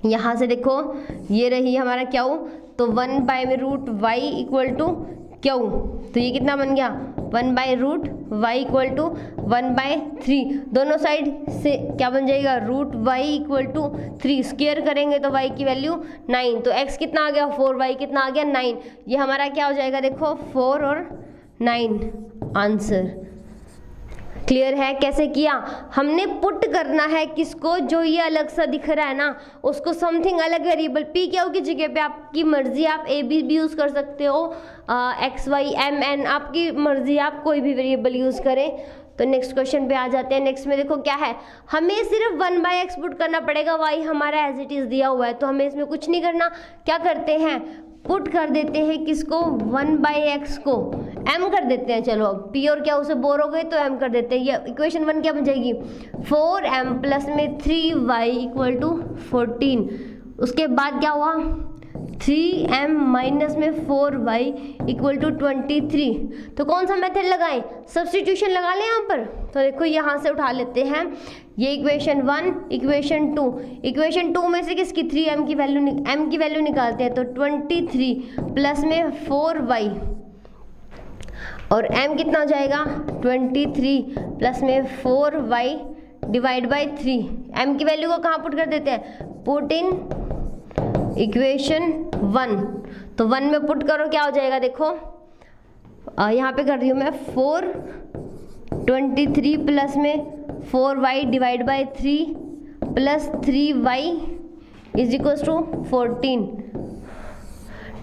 यहाँ से देखो ये रही हमारा क्यू, तो 1/√y इक्वल टू क्यू, तो ये कितना बन गया 1/√y इक्वल टू 1/3, दोनों साइड से क्या बन जाएगा √y इक्वल टू 3, स्क्वायर करेंगे तो y की वैल्यू 9, तो x कितना आ गया 4, y कितना आ गया 9, ये हमारा क्या हो जाएगा देखो 4 और 9 आंसर। क्लियर है कैसे किया, हमने पुट करना है किसको, जो ये अलग सा दिख रहा है ना उसको समथिंग अलग वेरिएबल, p क्यू की जगह पे आपकी मर्जी, आप a b भी यूज़ कर सकते हो, x y m n आपकी मर्जी, आप कोई भी वेरिएबल यूज़ करें। तो नेक्स्ट क्वेश्चन पे आ जाते हैं। नेक्स्ट में देखो क्या है, हमें सिर्फ 1/x पुट करना पड़ेगा, y हमारा एज इट इज़ दिया हुआ है, तो हमें इसमें कुछ नहीं करना, क्या करते हैं पुट कर देते हैं किसको 1/x को m कर देते हैं। चलो अब p और क्या उसे बोर हो गए तो m कर देते हैं, ये इक्वेशन 1 क्या बन जाएगी 4m प्लस में 3y इक्वल टू 14, उसके बाद क्या हुआ 3m माइनस में 4y इक्वल टू 23, तो कौन सा मेथड लगाएं, सब्स्टिट्यूशन लगा लें यहाँ पर। तो देखो यहाँ से उठा लेते हैं ये इक्वेशन 1 इक्वेशन 2, इक्वेशन 2 में से किसकी 3m की वैल्यू m की वैल्यू निकालते हैं, तो 23 प्लस में 4y और m कितना हो जाएगा 23 प्लस में 4y डिवाइड बाई 3, m की वैल्यू को कहाँ पुट कर देते हैं, पुट इन इक्वेशन 1, तो 1 में पुट करो क्या हो जाएगा देखो, यहाँ पे कर रही हूँ मैं 23 प्लस में 4y divide by 3 plus 3y is equal to 14,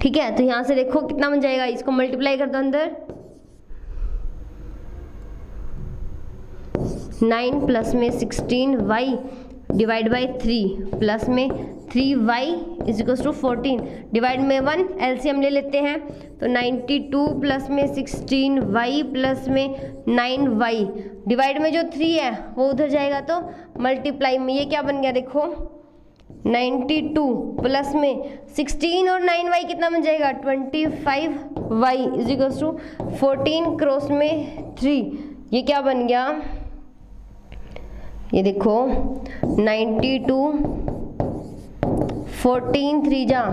ठीक है। तो यहाँ से देखो कितना बन जाएगा, इसको मल्टीप्लाई कर दो अंदर, 9 प्लस में 16y डिवाइड बाई 3 प्लस में 3y is equal to 14, divide में 1 एलसीएम ले लेते हैं, तो 92 प्लस में 16y प्लस में 9y, डिवाइड में जो 3 है वो उधर जाएगा, तो मल्टीप्लाई में ये क्या बन गया देखो 92 प्लस में 16 और 9y कितना बन जाएगा 25y is equal to 14 cross में 3, ये क्या बन गया, ये देखो 92 14 3 जा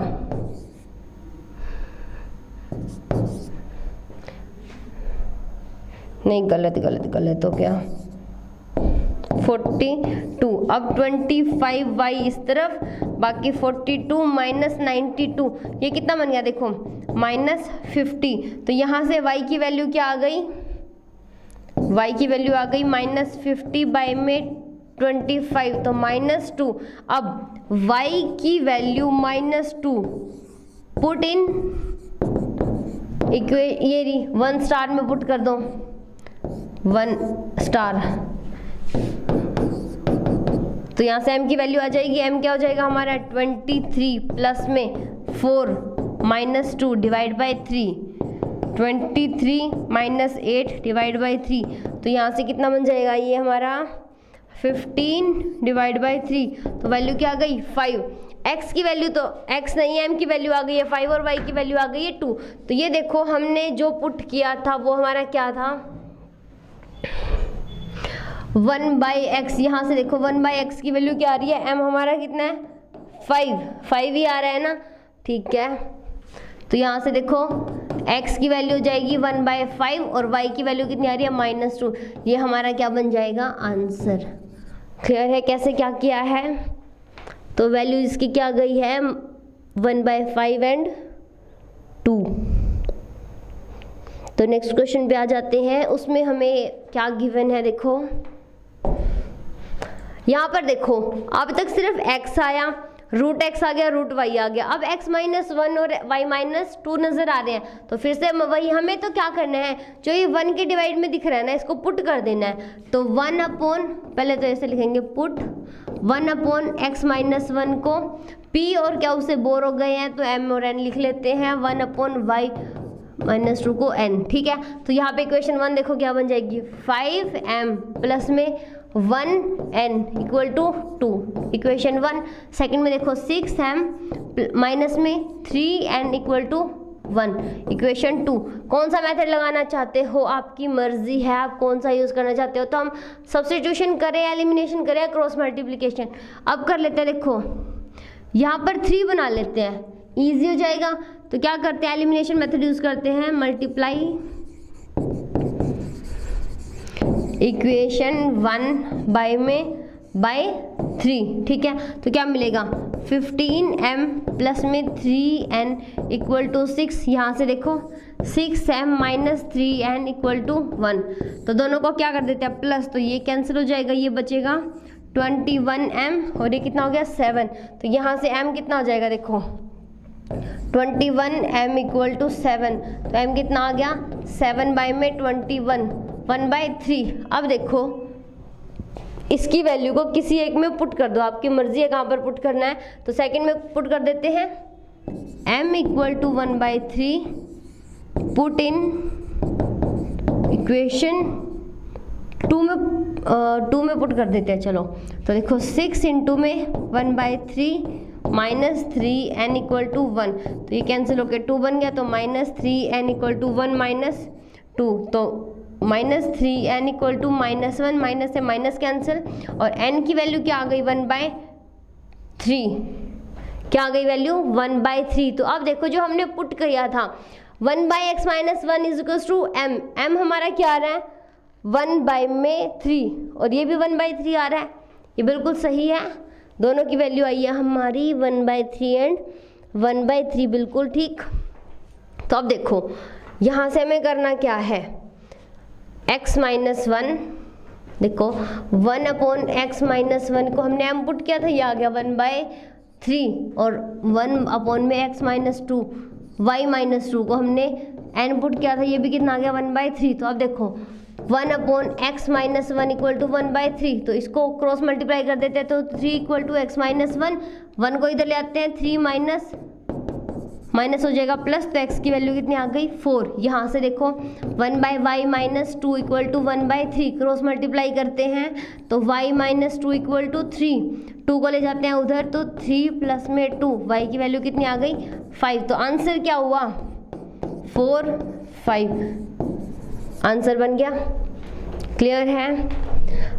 नहीं, गलत हो गया 42, अब 25y इस तरफ, बाकी 42 माइनस 92, ये कितना बन गया देखो -50, तो यहाँ से y की वैल्यू क्या आ गई, y की वैल्यू आ गई -50 बाई में 25, तो -2, अब y की वैल्यू -2 पुट इन ये 1 स्टार में पुट कर दो, 1 स्टार, तो यहाँ से m की वैल्यू आ जाएगी, m क्या हो जाएगा हमारा 23 प्लस में 4 -2 divide by 3, 23 minus 8 divide by 3, तो यहाँ से कितना बन जाएगा ये हमारा 15 डिवाइड बाई 3, तो वैल्यू क्या आ गई 5, x की वैल्यू तो x नहीं है, m की वैल्यू आ गई है 5 और y की वैल्यू आ गई है 2, तो ये देखो हमने जो पुट किया था वो हमारा क्या था 1/x, यहाँ से देखो 1/x की वैल्यू क्या आ रही है, m हमारा कितना है 5 ही आ रहा है ना, ठीक है। तो यहाँ से देखो x की वैल्यू हो जाएगी 1/5 और y की वैल्यू कितनी आ रही है -2, ये हमारा क्या बन जाएगा आंसर। क्लियर है कैसे क्या किया है। तो वैल्यू इसकी क्या गई है 1/5 एंड 2। तो नेक्स्ट क्वेश्चन पे आ जाते हैं। उसमें हमें क्या गिवन है, देखो यहाँ पर देखो अब तक सिर्फ x आया, रूट x आ गया, रूट y आ गया। अब x -1 और y -2 नजर आ रहे हैं, तो फिर से वही हमें तो क्या करना है, जो ये 1 के डिवाइड में दिख रहा है ना, इसको पुट कर देना है। तो 1 अपॉन, पहले तो ऐसे लिखेंगे पुट 1 अपॉन x -1 को p और क्या उससे बोर हो गए हैं तो m और n लिख लेते हैं, 1 अपॉन y -2 को n। ठीक है, तो यहाँ पे इक्वेशन 1 देखो क्या बन जाएगी, 5m प्लस में 1n equal to 2, equation 1। Second में देखो 6m माइनस में 3n इक्वल टू 1, इक्वेशन 2। कौन सा मेथड लगाना चाहते हो, आपकी मर्जी है, आप कौन सा यूज़ करना चाहते हो। तो हम सब्स्टिट्यूशन करें, एलिमिनेशन करें, क्रॉस मल्टीप्लिकेशन। अब कर लेते हैं, देखो यहाँ पर 3 बना लेते हैं, ईजी हो जाएगा। तो क्या करते हैं, एलिमिनेशन मेथड यूज़ करते हैं, मल्टीप्लाई इक्वेशन 1 बाय 3। ठीक है, तो क्या मिलेगा 15m प्लस में 3n इक्वल टू 6। यहाँ से देखो 6m minus 3n equal to 1। तो दोनों को क्या कर देते हैं प्लस, तो ये कैंसिल हो जाएगा, ये बचेगा 21m और ये कितना हो गया 7। तो यहाँ से m कितना हो जाएगा, देखो 21m इक्वल टू 7। तो m कितना आ गया 7 बाई में 21, 1/3। अब देखो इसकी वैल्यू को किसी एक में पुट कर दो, आपकी मर्जी है कहाँ पर पुट करना है। तो सेकंड में पुट कर देते हैं, m equal to 1/3 put in equation 2 में पुट कर देते हैं। चलो तो देखो 6 इंटू में 1/3 माइनस 3n इक्वल टू 1। तो ये कैंसिल होकर 2 बन गया, तो minus 3n equal to 1 minus 2। तो minus 3n equal to -1, minus से माइनस कैंसिल, और n की वैल्यू क्या आ गई 1/3। क्या आ गई वैल्यू 1/3। तो अब देखो जो हमने पुट किया था 1/x - 1 is equal to m, m हमारा क्या आ रहा है 1/3 और ये भी 1/3 आ रहा है, ये बिल्कुल सही है। दोनों की वैल्यू आई है हमारी 1/3 एंड 1/3, बिल्कुल ठीक। तो अब देखो यहाँ से हमें करना क्या है, x - 1, देखो 1 अपॉन x - 1 को हमने m पुट किया था, ये आ गया 1/3, और 1 अपॉन में x - 2 y - 2 को हमने n पुट किया था, ये भी कितना आ गया 1/3। तो अब देखो 1 अपॉन x - 1 इक्वल टू 1/3, तो इसको क्रॉस मल्टीप्लाई कर देते हैं, तो 3 इक्वल टू x - 1 को इधर ले आते हैं, 3 माइनस हो जाएगा प्लस, तो x की वैल्यू कितनी आ गई 4। यहाँ से देखो 1/y - 2 equal to 1/3, cross multiply करते हैं तो y - 2 इक्वल टू 3, 2 को ले जाते हैं उधर, तो 3 प्लस में 2, y की वैल्यू कितनी आ गई 5। तो आंसर क्या हुआ 4, 5, आंसर बन गया। क्लियर है।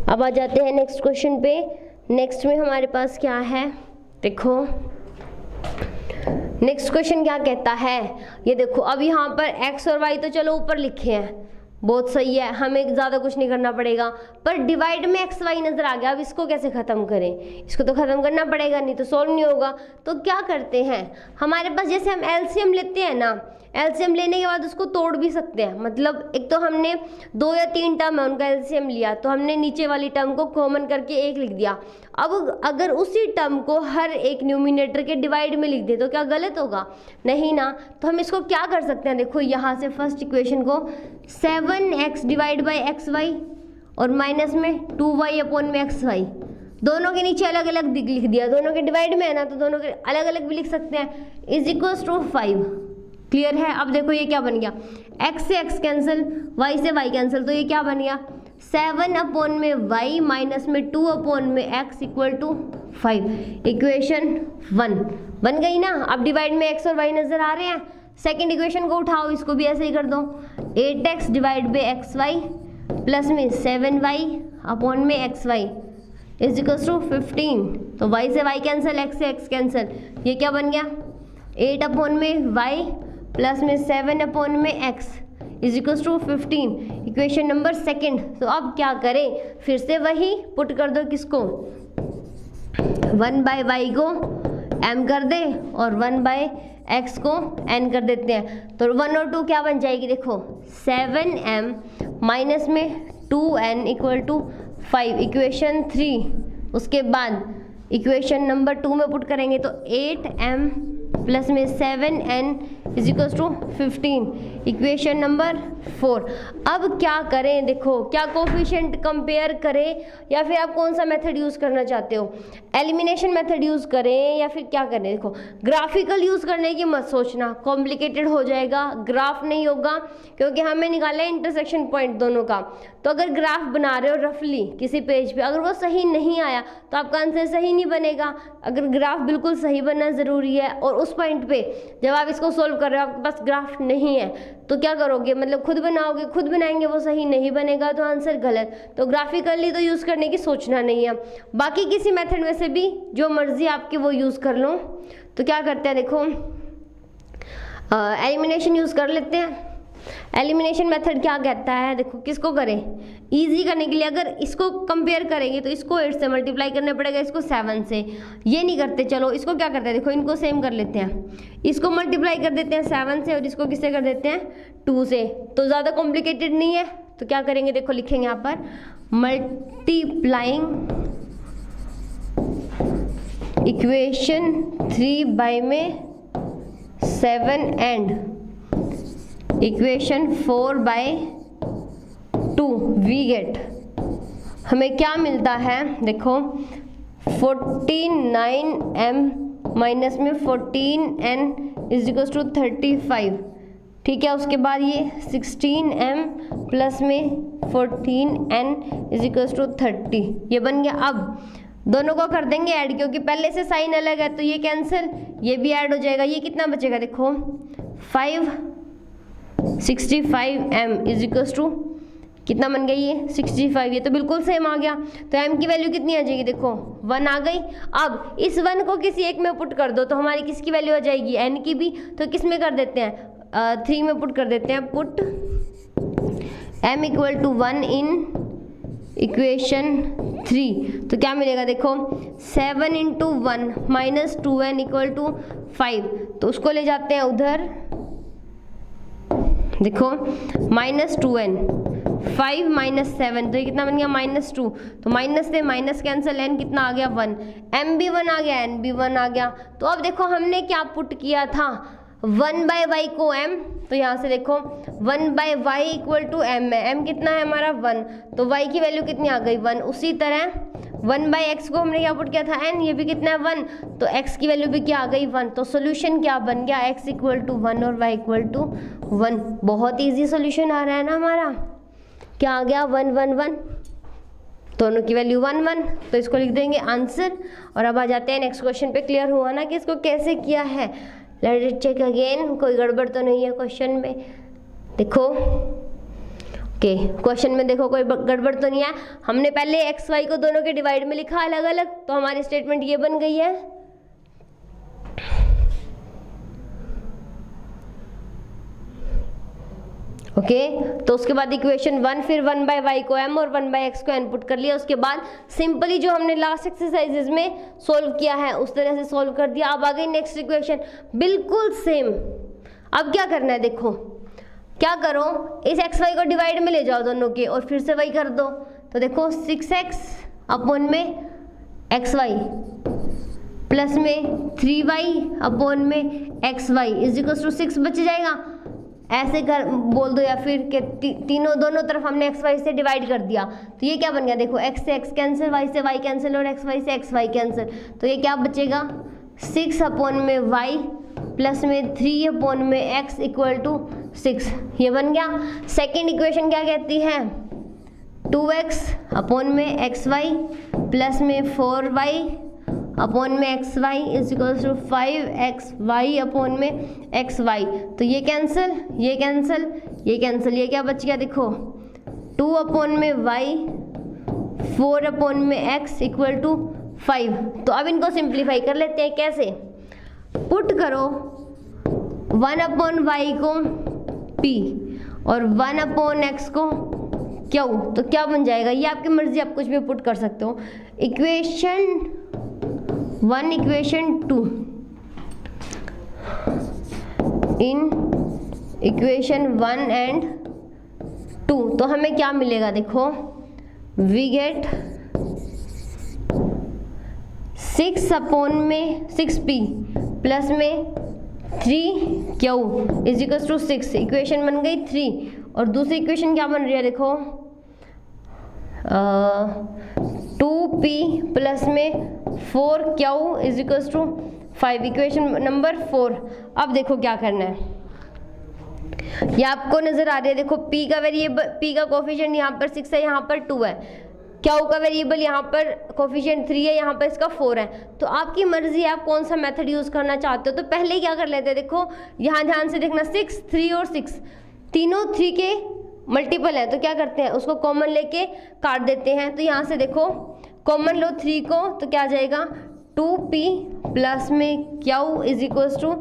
अब आ जाते हैं नेक्स्ट क्वेश्चन पे। नेक्स्ट में हमारे पास क्या है, देखो नेक्स्ट क्वेश्चन क्या कहता है, ये देखो अब यहाँ पर x और y तो चलो ऊपर लिखे हैं, बहुत सही है, हमें ज़्यादा कुछ नहीं करना पड़ेगा, पर डिवाइड में x y नज़र आ गया। अब इसको कैसे ख़त्म करें, इसको तो ख़त्म करना पड़ेगा, नहीं तो सॉल्व नहीं होगा। तो क्या करते हैं, हमारे पास जैसे हम एलसीएम लेते हैं ना, एलसीएम लेने के बाद उसको तोड़ भी सकते हैं। मतलब एक तो हमने 2 या 3 टर्म है उनका एलसीएम लिया, तो हमने नीचे वाली टर्म को कॉमन करके 1 लिख दिया। अब अगर उसी टर्म को हर एक न्यूमिनेटर के डिवाइड में लिख दे तो क्या गलत होगा, नहीं ना। तो हम इसको क्या कर सकते हैं, देखो यहाँ से फर्स्ट इक्वेशन को 7x divide by x y और माइनस में 2y अपॉन में एक्स वाई, दोनों के नीचे अलग अलग लिख दिया, दोनों के डिवाइड में है ना, तो दोनों के अलग अलग भी लिख सकते हैं, इज इक्वल्स टू 5। क्लियर है। अब देखो ये क्या बन गया, x से x कैंसिल, y से y कैंसिल, तो ये क्या बन गया 7 अपॉन में y माइनस में 2 अपॉन में x इक्वल टू 5। इक्वेशन 1 बन गई ना। अब डिवाइड में x और y नज़र आ रहे हैं, सेकेंड इक्वेशन को उठाओ, इसको भी ऐसे ही कर दो, 8x divide by x y plus में 7y अपॉन में x y is equals to 15। तो y से y कैंसिल, x से x कैंसिल, ये क्या बन गया 8 अपॉन में y प्लस में 7 अपॉन में x is equals to 15। Equation number second. तो अब क्या करें, फिर से वही पुट कर दो, किसको 1 बाय वाई को m कर दे और 1 बाय x को n कर देते हैं, तो 1 और 2 क्या बन जाएगी, देखो 7m माइनस में 2n इक्वल टू 5, इक्वेशन 3। उसके बाद इक्वेशन नंबर 2 में पुट करेंगे तो 8m प्लस में 7n is equal to 15, equation number 4। अब क्या करें, देखो क्या कोफिशिएंट कंपेयर करें या फिर आप कौन सा मेथड यूज़ करना चाहते हो, एलिमिनेशन मेथड यूज़ करें या फिर क्या करें। देखो ग्राफिकल यूज़ करने की मत सोचना, कॉम्प्लिकेटेड हो जाएगा, ग्राफ नहीं होगा क्योंकि हमें निकालना है इंटरसेक्शन पॉइंट दोनों का। तो अगर ग्राफ बना रहे हो रफली किसी पेज पे, अगर वो सही नहीं आया तो आपका आंसर सही नहीं बनेगा। अगर ग्राफ बिल्कुल सही बनना ज़रूरी है और उस पॉइंट पे जब आप इसको सोल्व कर रहे हो आपके पास ग्राफ नहीं है तो क्या करोगे, मतलब खुद बनाओगे, खुद बनाएंगे वो सही नहीं बनेगा तो आंसर गलत। तो ग्राफिकली तो यूज़ करने की सोचना नहीं है, बाकी किसी मेथड में से भी जो मर्जी आपकी वो यूज़ कर लो। तो क्या करते हैं, देखो एलिमिनेशन यूज़ कर लेते हैं। एलिमिनेशन मेथड क्या कहता है, देखो किसको करें, इजी करने के लिए अगर इसको कंपेयर करेंगे तो इसको 8 से मल्टीप्लाई करना पड़ेगा, इसको 7 से। ये नहीं करते, चलो इसको क्या करते हैं, देखो इनको सेम कर लेते हैं, इसको मल्टीप्लाई कर देते हैं 7 से और इसको किससे कर देते हैं 2 से। तो ज़्यादा कॉम्प्लिकेटेड नहीं है, तो क्या करेंगे, देखो लिखेंगे यहाँ पर मल्टीप्लाइंग इक्वेशन 3 बाय में 7 and equation 4 by 2 we get, हमें क्या मिलता है, देखो 49m माइनस में 14n इज इक्वल टू 35, ठीक है। उसके बाद ये 16m प्लस में 14n इज इक्वल टू 30, ये बन गया। अब दोनों को कर देंगे ऐड, क्योंकि पहले से साइन अलग है तो ये कैंसिल, ये भी ऐड हो जाएगा। ये कितना बचेगा, देखो 565m इज इक्वल टू कितना बन गया, ये 65, ये तो बिल्कुल सेम आ गया। तो m की वैल्यू कितनी आ जाएगी, देखो 1 आ गई। अब इस 1 को किसी एक में पुट कर दो तो हमारी किसकी वैल्यू आ जाएगी, n की भी। तो किस में कर देते हैं 3 में पुट कर देते हैं, put m equal to 1 in equation 3। तो क्या मिलेगा, देखो 7 into 1 minus 2n equal to 5, तो उसको ले जाते हैं उधर, देखो माइनस 2n, 5 माइनस 7, तो ये कितना बन गया -2। तो माइनस से माइनस कैंसिल, n कितना आ गया 1, m भी 1 आ गया, n भी 1 आ गया। तो अब देखो हमने क्या पुट किया था, 1 बाय वाई को m, तो यहाँ से देखो 1 by y equal to m है, m कितना है हमारा 1, तो y की वैल्यू कितनी आ गई 1। उसी तरह 1 बाय एक्स को हमने क्या पुट किया था n, ये भी कितना है 1, तो x की वैल्यू भी क्या आ गई 1। तो सोल्यूशन क्या बन गया, x इक्वल टू 1 और y इक्वल टू 1। बहुत ईजी सोल्यूशन आ रहा है ना हमारा, क्या आ गया 1 1 1, दोनों की वैल्यू 1 1, तो इसको लिख देंगे आंसर। और अब आ जाते हैं नेक्स्ट क्वेश्चन पे। क्लियर हुआ ना कि इसको कैसे किया है, लेट इट चेक अगेन, कोई गड़बड़ तो नहीं है क्वेश्चन में, देखो ओके क्वेश्चन में देखो कोई गड़बड़ तो नहीं है। हमने पहले एक्स वाई को दोनों के डिवाइड में लिखा अलग अलग, तो हमारी स्टेटमेंट ये बन गई है। ओके तो उसके बाद इक्वेशन 1, फिर 1 बाय वाई को m और 1 बाय एक्स को n पुट कर लिया। उसके बाद सिंपली जो हमने लास्ट एक्सरसाइजेज में सोल्व किया है उस तरह से सोल्व कर दिया। अब आ गई नेक्स्ट इक्वेशन बिल्कुल सेम। अब क्या करना है, देखो क्या करो, इस एक्स वाई को डिवाइड में ले जाओ दोनों के और फिर से वही कर दो। तो देखो 6x अपॉन में एक्स वाई प्लस में 3y अपॉन में x y is equal to 6 बच जाएगा। ऐसे कर बोल दो, या फिर के तीनों दोनों तरफ हमने एक्स वाई से डिवाइड कर दिया, तो ये क्या बन गया, देखो x से x कैंसिल, y से y कैंसिल और एक्स वाई से एक्स वाई कैंसिल। तो ये क्या बचेगा 6 अपॉन में y प्लस में 3 अपॉन में x इक्वल टू 6, ये बन गया। सेकेंड इक्वेशन क्या कहती है 2x अपॉन में एक्स वाई प्लस में 4y अपॉन में x y is equal to 5xy upon में एक्स वाई। तो ये कैंसिल, ये कैंसिल, ये कैंसिल, ये क्या बच गया, देखो 2 अपॉन में y 4 अपॉन में x इक्वल टू 5। तो अब इनको सिंप्लीफाई कर लेते हैं। कैसे, पुट करो 1 अपॉन y को p और 1 अपॉन x को q, तो क्या बन जाएगा, ये आपकी मर्जी, आप कुछ भी पुट कर सकते हो। Equation 1 equation 2 in equation 1 and 2, तो हमें क्या मिलेगा देखो, वी गेट 6/6p प्लस में 3q is equal to 6, equation बन गई 3। और दूसरी इक्वेशन क्या बन रही है देखो, 2p प्लस में 4q is equal to 5, equation number 4। अब देखो क्या करना है, ये आपको नजर आ रही है देखो, p का वेरिएबल, p का कोफिशिएंट यहाँ पर 6 है, यहाँ पर 2 है, q का वेरिएबल यहाँ पर कोफिशिएंट 3 है, यहाँ पर इसका 4 है। तो आपकी मर्जी है आप कौन सा मेथड यूज करना चाहते हो। तो पहले क्या कर लेते हैं देखो, यहाँ ध्यान से देखना, 6, 3 और 6 तीनों 3 के मल्टीपल है, तो क्या करते हैं उसको कॉमन लेके काट देते हैं। तो यहाँ से देखो कॉमन लो 3 को, तो क्या आ जाएगा 2p प्लस में q is equal to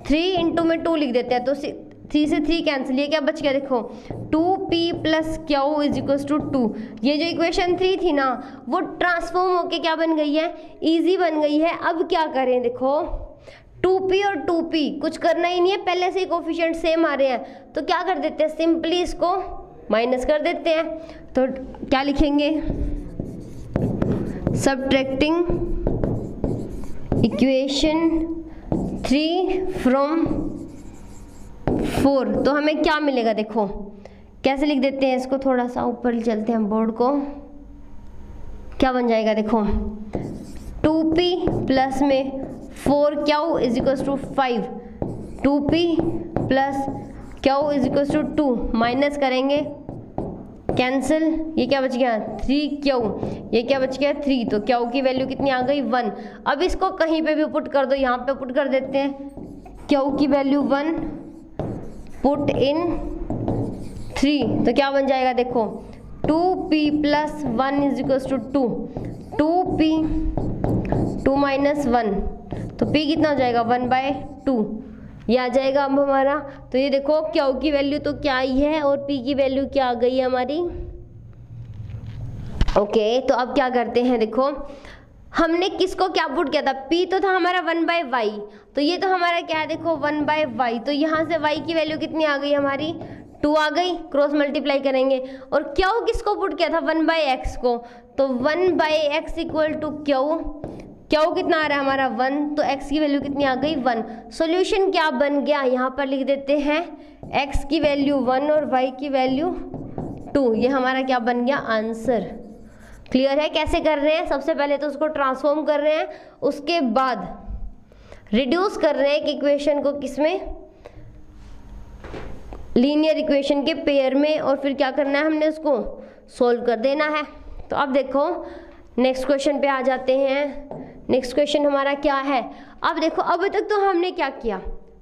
3 into में 2 लिख देते हैं, तो 3 से 3 कैंसिल, ये क्या बच गया देखो 2p plus q is equal to 2। ये जो इक्वेशन 3 थी ना वो ट्रांसफॉर्म होके क्या बन गई है, इजी बन गई है। अब क्या करें देखो, 2p और 2p कुछ करना ही नहीं है, पहले से ही कोफिशिएंट सेम आ रहे हैं, तो क्या कर देते हैं सिंपली इसको माइनस कर देते हैं। तो क्या लिखेंगे, सब्ट्रैक्टिंग इक्वेशन 3 फ्रॉम 4, तो हमें क्या मिलेगा देखो, कैसे लिख देते हैं इसको, थोड़ा सा ऊपर चलते हैं बोर्ड को, क्या बन जाएगा देखो 2p प्लस में 4q is equal to 5, 2p plus q is equal to 2, minus करेंगे कैंसिल, ये क्या बच गया 3q, ये क्या बच गया 3, तो q की वैल्यू कितनी आ गई 1। अब इसको कहीं पे भी पुट कर दो, यहाँ पे पुट कर देते हैं, q की वैल्यू 1 पुट इन 3, तो क्या बन जाएगा देखो 2p plus 1 is equal to 2, 2p 2 minus 1, तो p कितना हो जाएगा 1/2, ये आ जाएगा अब हमारा। तो ये देखो q की वैल्यू तो क्या आई है और p की वैल्यू क्या आ गई है हमारी। ओके, तो अब क्या करते हैं देखो, हमने किसको क्या पुट किया था, p तो था हमारा 1/y, तो ये तो हमारा क्या है देखो 1/y, तो यहाँ से y की वैल्यू कितनी आ गई हमारी 2 आ गई, क्रॉस मल्टीप्लाई करेंगे। और q किसको पुट किया था 1/x को, तो 1/x इक्वल टू q कितना आ रहा है हमारा 1, तो x की वैल्यू कितनी आ गई 1। सॉल्यूशन क्या बन गया, यहाँ पर लिख देते हैं x की वैल्यू 1 और y की वैल्यू 2, ये हमारा क्या बन गया आंसर। क्लियर है कैसे कर रहे हैं, सबसे पहले तो उसको ट्रांसफॉर्म कर रहे हैं, उसके बाद रिड्यूस कर रहे हैं एक इक्वेशन को किसमें, लीनियर इक्वेशन के पेयर में, और फिर क्या करना है हमने उसको सोल्व कर देना है। तो अब देखो नेक्स्ट क्वेश्चन पे आ जाते हैं। नेक्स्ट क्वेश्चन हमारा क्या है, अब देखो अभी तक तो हमने क्या किया,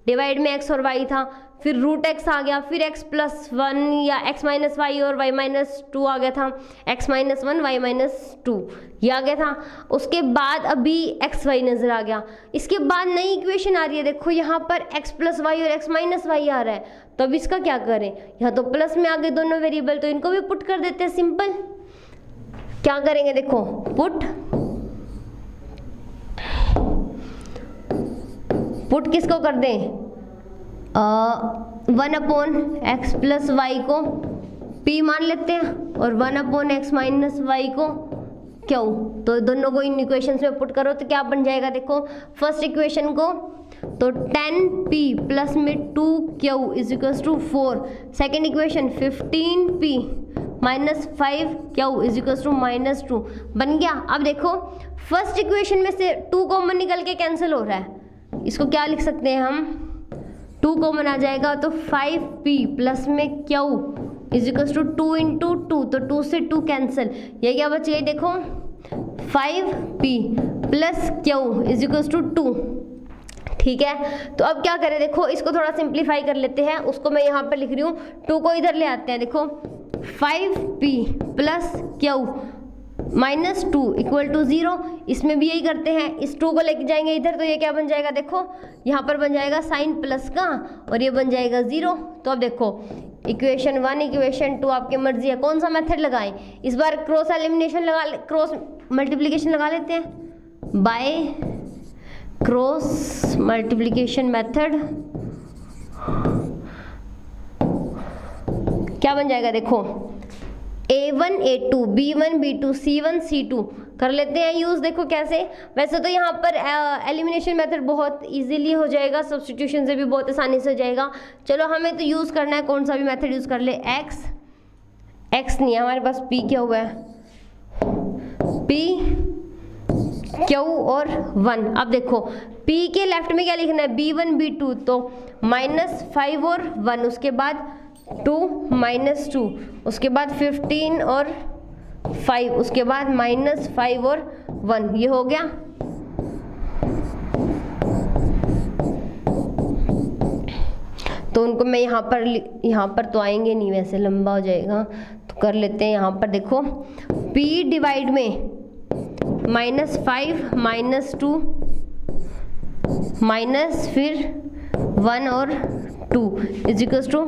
डिवाइड में x और y था, फिर रूट x आ गया, फिर x प्लस 1 या x माइनस वाई और y माइनस 2 आ गया था, x माइनस 1 y माइनस 2 ये आ गया था। उसके बाद अभी x y नज़र आ गया, इसके बाद नई इक्वेशन आ रही है, देखो यहाँ पर x प्लस वाई और x माइनस वाई आ रहा है, तो अब इसका क्या करें, यहाँ तो प्लस में आ गए दोनों वेरिएबल, तो इनको भी पुट कर देते हैं। सिंपल क्या करेंगे देखो, पुट किसको कर दें, 1/x प्लस वाई को p मान लेते हैं और 1/x माइनस वाई को q, तो दोनों को इन इक्वेशंस में पुट करो तो क्या बन जाएगा देखो, फर्स्ट इक्वेशन को तो 10p प्लस में 2q is equal to 4, second equation 15p minus 5q is equal to minus 2 बन गया। अब देखो फर्स्ट इक्वेशन में से 2 कॉमन निकल के कैंसिल हो रहा है, इसको क्या लिख सकते हैं हम, 2 कॉमन आ जाएगा तो 5p प्लस में q is equal to 2 into 2, तो 2 से 2 कैंसिल, ये क्या बचेगा देखो 5p plus q is equal to 2। ठीक है, तो अब क्या करें देखो, इसको थोड़ा सिंप्लीफाई कर लेते हैं, उसको मैं यहाँ पर लिख रही हूँ, 2 को इधर ले आते हैं, देखो 5p plus q minus 2 equal to 0, इसमें भी यही करते हैं, इस 2 को लेके जाएंगे इधर, तो ये क्या बन जाएगा देखो, यहाँ पर बन जाएगा साइन प्लस का और ये बन जाएगा 0। तो अब देखो इक्वेशन 1 इक्वेशन 2 आपकी मर्जी है कौन सा मेथड लगाएं, इस बार क्रॉस एलिमिनेशन लगा, क्रॉस मल्टीप्लिकेशन लगा लेते हैं, बाय क्रॉस मल्टीप्लिकेशन मेथड क्या बन जाएगा देखो, A1 A2 B1 B2 C1 C2 कर लेते हैं यूज़। देखो कैसे, वैसे तो यहाँ पर एलिमिनेशन मेथड बहुत इजीली हो जाएगा, सब्स्टिट्यूशन से भी बहुत आसानी से हो जाएगा। चलो हमें तो यूज़ करना है, कौन सा भी मेथड यूज़ कर ले। x नहीं है हमारे पास, p क्या हुआ है, p q और 1। अब देखो p के लेफ्ट में क्या लिखना है, b1 b2, तो -5 और 1, उसके बाद 2 -2, उसके बाद 15 और 5, उसके बाद -5 और 1, ये हो गया। तो उनको मैं यहाँ पर तो आएंगे नहीं, वैसे लंबा हो जाएगा, तो कर लेते हैं यहाँ पर। देखो p डिवाइड में -5 -2 माइनस फिर 1 और 2 इज इक्वल्स टू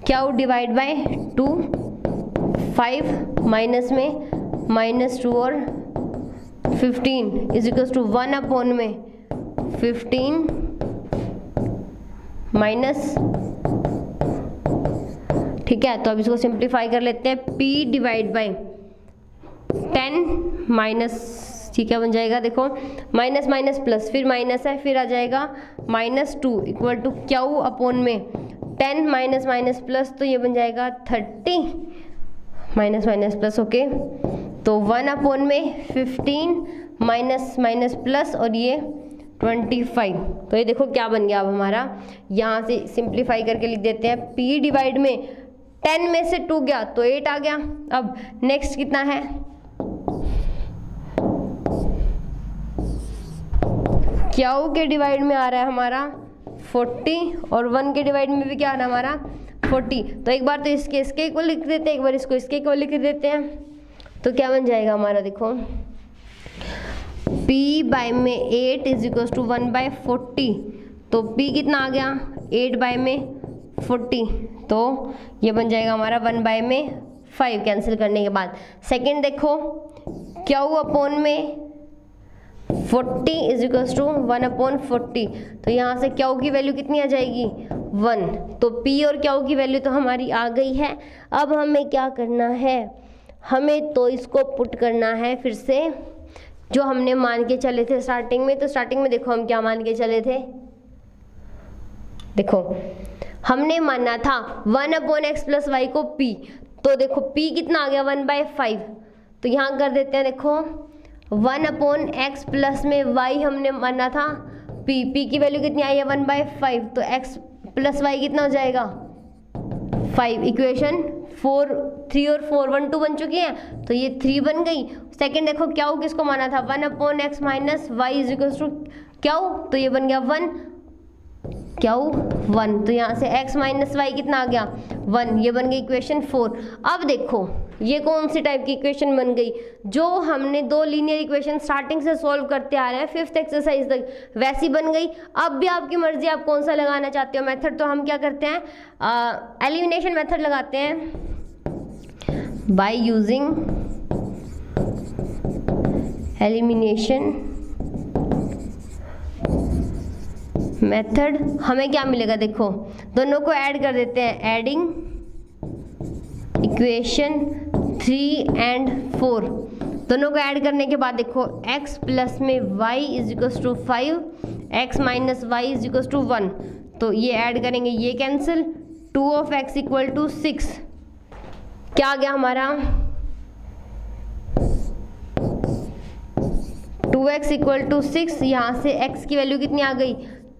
क्या डिवाइड बाय 2, 5 माइनस में -2 और 15 इज इक्वल्स टू 1 अपॉन में 15 माइनस, ठीक है। तो अब इसको सिंप्लीफाई कर लेते हैं, p डिवाइड बाय 10 माइनस, ठीक है, बन जाएगा। देखो माइनस माइनस प्लस, फिर माइनस है, फिर आ जाएगा -2 इक्वल टू क्या अपॉन में 10 माइनस माइनस प्लस, तो ये बन जाएगा 30 माइनस माइनस प्लस, ओके। तो 1 अपॉन में 15 माइनस माइनस प्लस और ये 25। तो ये देखो क्या बन गया अब हमारा, यहाँ से सिंप्लीफाई करके लिख देते हैं, p डिवाइड में 10 में से 2 गया तो 8 आ गया। अब नेक्स्ट कितना है, क्या के डिवाइड में आ रहा है हमारा 40 और 1 के डिवाइड में भी क्या आ रहा है हमारा 40। तो एक बार तो इसके इक्वल लिख देते हैं, एक बार इसको इसके इक्वल लिख देते हैं, तो क्या बन जाएगा हमारा, देखो p बाय में 8 इज इक्वल टू 1/40। तो p कितना आ गया 8 बाय में 40, तो ये बन जाएगा हमारा 1 बाय में 5 कैंसिल करने के बाद। सेकंड देखो क्या अपॉन में 40 इज इक्वल टू 1/40, तो यहाँ से क्या की वैल्यू कितनी आ जाएगी 1। तो p और क्या की वैल्यू तो हमारी आ गई है। अब हमें क्या करना है, हमें तो इसको पुट करना है फिर से, जो हमने मान के चले थे स्टार्टिंग में। तो स्टार्टिंग में देखो हम क्या मान के चले थे, देखो हमने माना था 1/x + y को p, तो देखो p कितना आ गया 1/5, तो यहाँ कर देते हैं। देखो 1/x प्लस में y हमने माना था p की वैल्यू कितनी आई है 1/5, तो x + y कितना हो जाएगा 5। इक्वेशन 3 और 4 1 2 बन चुकी हैं, तो ये 3 बन गई। सेकंड देखो क्या किसको माना था 1/x minus y is equal to क्या, तो ये बन गया 1 क्या 1, तो यहाँ से x माइनस वाई कितना आ गया 1, ये बन गई इक्वेशन 4। अब देखो ये कौन सी टाइप की इक्वेशन बन गई, जो हमने 2 लीनियर इक्वेशन स्टार्टिंग से सॉल्व करते आ रहे हैं 5th एक्सरसाइज तक, वैसी बन गई। अब भी आपकी मर्जी, आप कौन सा लगाना चाहते हो मेथड। तो हम क्या करते हैं, एलिमिनेशन मेथड लगाते हैं बाय यूजिंग एलिमिनेशन मेथड। हमें क्या मिलेगा, देखो दोनों को ऐड कर देते हैं, एडिंग इक्वेशन 3 and 4, दोनों को ऐड करने के बाद देखो x प्लस में y is equal to 5, x minus y is equal to 1, तो ये ऐड करेंगे, ये cancel, 2 of x equal to 6, क्या आ गया हमारा 2x इक्वल टू 6, यहाँ से x की वैल्यू कितनी आ गई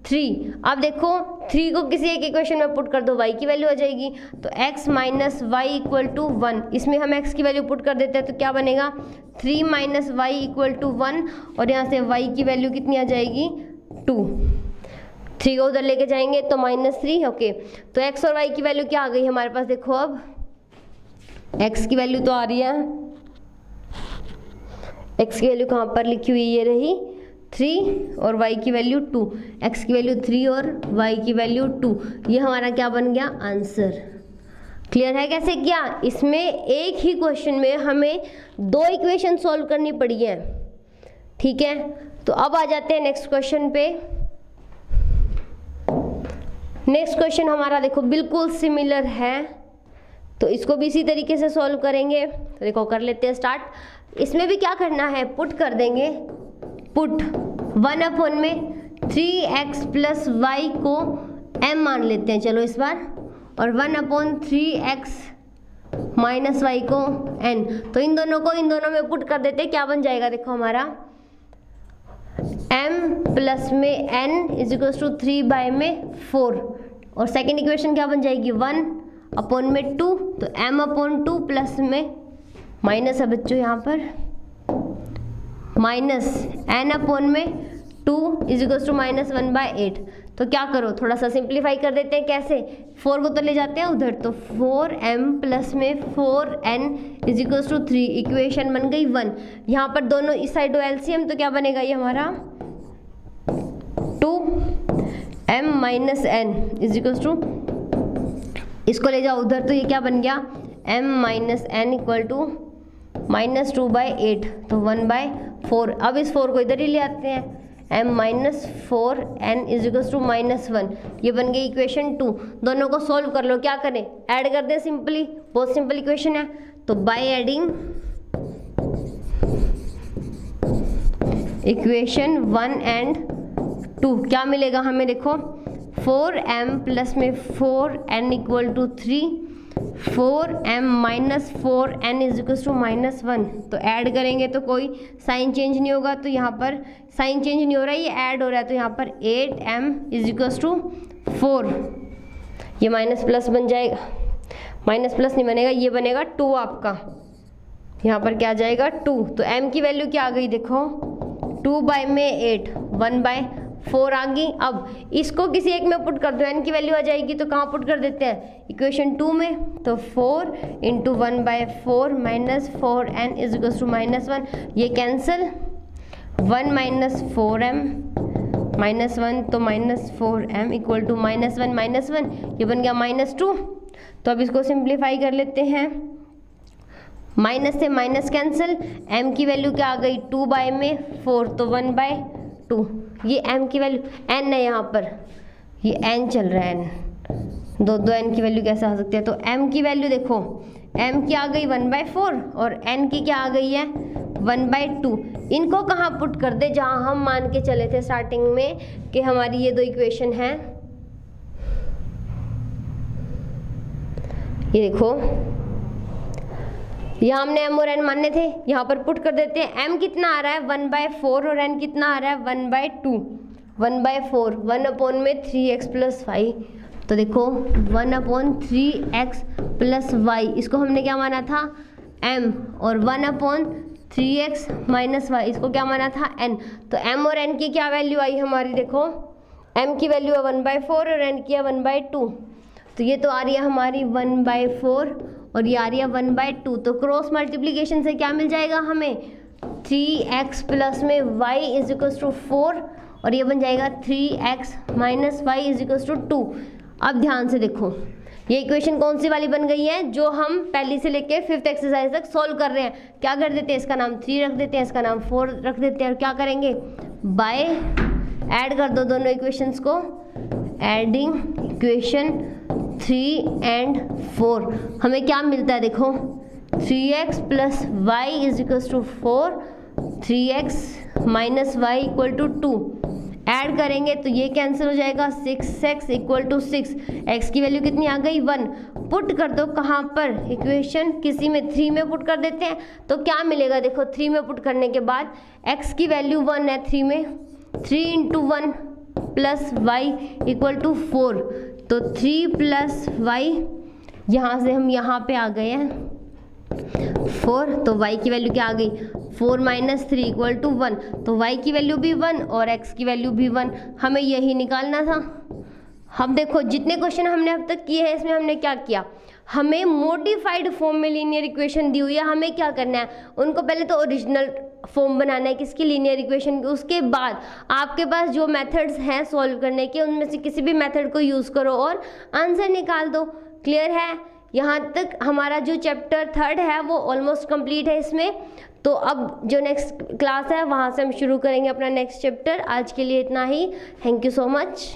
3। अब देखो 3 को किसी एक इक्वेशन में पुट कर दो, y की वैल्यू आ जाएगी, तो x minus y equal to 1, इसमें हम x की वैल्यू पुट कर देते हैं, तो क्या बनेगा 3 माइनस वाई इक्वल टू 1, और यहाँ से y की वैल्यू कितनी आ जाएगी 2। 3 को उधर लेके जाएंगे तो -3, ओके। तो x और y की वैल्यू क्या आ गई हमारे पास, देखो अब x की वैल्यू तो आ रही है, x की वैल्यू कहाँ पर लिखी हुई, ये रही 3 और y की वैल्यू 2, x की वैल्यू 3 और y की वैल्यू 2, ये हमारा क्या बन गया आंसर। क्लियर है कैसे किया, इसमें एक ही क्वेश्चन में हमें 2 इक्वेशन सॉल्व करनी पड़ी है, ठीक है, तो अब आ जाते हैं नेक्स्ट क्वेश्चन पे। नेक्स्ट क्वेश्चन हमारा देखो बिल्कुल सिमिलर है, तो इसको भी इसी तरीके से सॉल्व करेंगे। तो देखो कर लेते हैं स्टार्ट। इसमें भी क्या करना है, पुट कर देंगे, पुट 1 अपॉन में 3x प्लस वाई को m मान लेते हैं चलो इस बार, और 1 अपॉन 3x माइनस वाई को n। तो इन दोनों को इन दोनों में पुट कर देते हैं, क्या बन जाएगा देखो हमारा m प्लस में n is equal to 3 by में 4, और सेकेंड इक्वेशन क्या बन जाएगी 1 अपॉन में 2, तो m अपॉन 2 प्लस में माइनस है बच्चों यहाँ पर माइनस n अपॉन में 2 is equal to minus 1 by 8। तो क्या करो थोड़ा सा सिंप्लीफाई कर देते हैं, कैसे 4 को तो ले जाते हैं उधर, तो 4m प्लस में 4n is equal to 3, equation बन गई 1। यहाँ पर दोनों इस साइड हो एलसीएम, तो क्या बनेगा ये हमारा 2m minus n is equal to, इसको ले जाओ उधर तो ये क्या बन गया m minus n equal to minus 2 by 8, तो 1 बाई 4। अब इस 4 को इधर ही ले आते हैं, m minus 4n is equal to minus 1, ये बन गई इक्वेशन 2। दोनों को सोल्व कर लो, क्या करें ऐड कर दें सिंपली, बहुत सिंपल इक्वेशन है। तो बाय एडिंग इक्वेशन 1 एंड 2 क्या मिलेगा हमें देखो 4m प्लस में 4n equal to 3, 4m minus 4n is equal to minus 1। तो ऐड करेंगे तो कोई साइन चेंज नहीं होगा, तो यहाँ पर साइन चेंज नहीं हो रहा है, ये ऐड हो रहा है, तो यहाँ पर 8m इज इक्वल टू 4, ये माइनस प्लस बन जाएगा, माइनस प्लस नहीं बनेगा, ये बनेगा 2 आपका, यहाँ पर क्या आ जाएगा 2। तो m की वैल्यू क्या आ गई देखो 2 बाय में 8, 1 बाय 4 आ गई। अब इसको किसी एक में पुट कर दो, n की वैल्यू आ जाएगी, तो कहाँ पुट कर देते हैं इक्वेशन 2 में, तो 4 into 1 by 4 minus 4n is equal to minus 1, ये कैंसिल, 1 माइनस 4m माइनस 1, तो minus 4m equal to minus 1 minus 1, ये बन गया माइनस 2। तो अब इसको सिंप्लीफाई कर लेते हैं, माइनस से माइनस कैंसिल, m की वैल्यू क्या आ गई 2 बाय में 4, तो 1 बाय 2, ये m की वैल्यू n है, यहाँ पर ये n चल रहा है, n दो n की वैल्यू कैसे आ सकती है। तो m की वैल्यू देखो m की आ गई 1 बाय 4 और n की क्या आ गई है 1 बाय 2। इनको कहाँ पुट कर दे, जहाँ हम मान के चले थे स्टार्टिंग में कि हमारी ये दो इक्वेशन है, ये देखो यहाँ हमने m और n मानने थे, यहाँ पर पुट कर देते हैं। m कितना आ रहा है 1 बाय 4 और n कितना आ रहा है 1 बाय 2, 1 बाय 4, 1 अपॉन में 3x प्लस 5, तो देखो 1 अपॉन 3x प्लस y, इसको हमने क्या माना था m, और 1 अपॉन 3x माइनस y, इसको क्या माना था n। तो m और n की क्या वैल्यू आई हमारी देखो, m की वैल्यू है 1 बाय 4 और n की है 1 बाय 2, तो ये तो आ रही है हमारी 1 बाय 4 और ये आ रही है 1 बाय 2। तो क्रॉस मल्टीप्लिकेशन से क्या मिल जाएगा हमें 3x प्लस में y इज इक्वल टू 4, और ये बन जाएगा 3x minus y is equal to 2। अब ध्यान से देखो ये इक्वेशन कौन सी वाली बन गई है, जो हम पहली से लेके 5th एक्सरसाइज तक सॉल्व कर रहे हैं। क्या कर देते हैं, इसका नाम 3 रख देते हैं, इसका नाम 4 रख देते हैं, और क्या करेंगे बाय ऐड कर दो दोनों इक्वेशंस को, एडिंग इक्वेशन 3 एंड 4 हमें क्या मिलता है देखो 3x plus y is equal to 4, 3x minus y equal to 2, add करेंगे तो ये कैंसिल हो जाएगा, 6x इक्वल टू 6, x की वैल्यू कितनी आ गई 1, पुट कर दो कहाँ पर इक्वेशन किसी में 3 में पुट कर देते हैं, तो क्या मिलेगा देखो 3 में पुट करने के बाद x की वैल्यू 1 है 3 में, 3 into 1 plus y equal to 4, तो 3 प्लस वाई, यहाँ से हम यहाँ पे आ गए हैं 4, तो y की वैल्यू क्या आ गई 4 माइनस 3 इक्वल टू 1, तो y की वैल्यू भी 1 और x की वैल्यू भी 1, हमें यही निकालना था। हम देखो जितने क्वेश्चन हमने अब तक किए हैं इसमें हमने क्या किया, हमें मॉडिफाइड फॉर्म में लीनियर इक्वेशन दी हुई है, हमें क्या करना है उनको पहले तो ओरिजिनल फॉर्म बनाना है किसकी लीनियर इक्वेशन की, उसके बाद आपके पास जो मेथड्स हैं सॉल्व करने के उनमें से किसी भी मेथड को यूज़ करो और आंसर निकाल दो। क्लियर है, यहाँ तक हमारा जो चैप्टर 3 है वो ऑलमोस्ट कंप्लीट है इसमें। तो अब जो नेक्स्ट क्लास है वहाँ से हम शुरू करेंगे अपना नेक्स्ट चैप्टर। आज के लिए इतना ही। Thank you so much.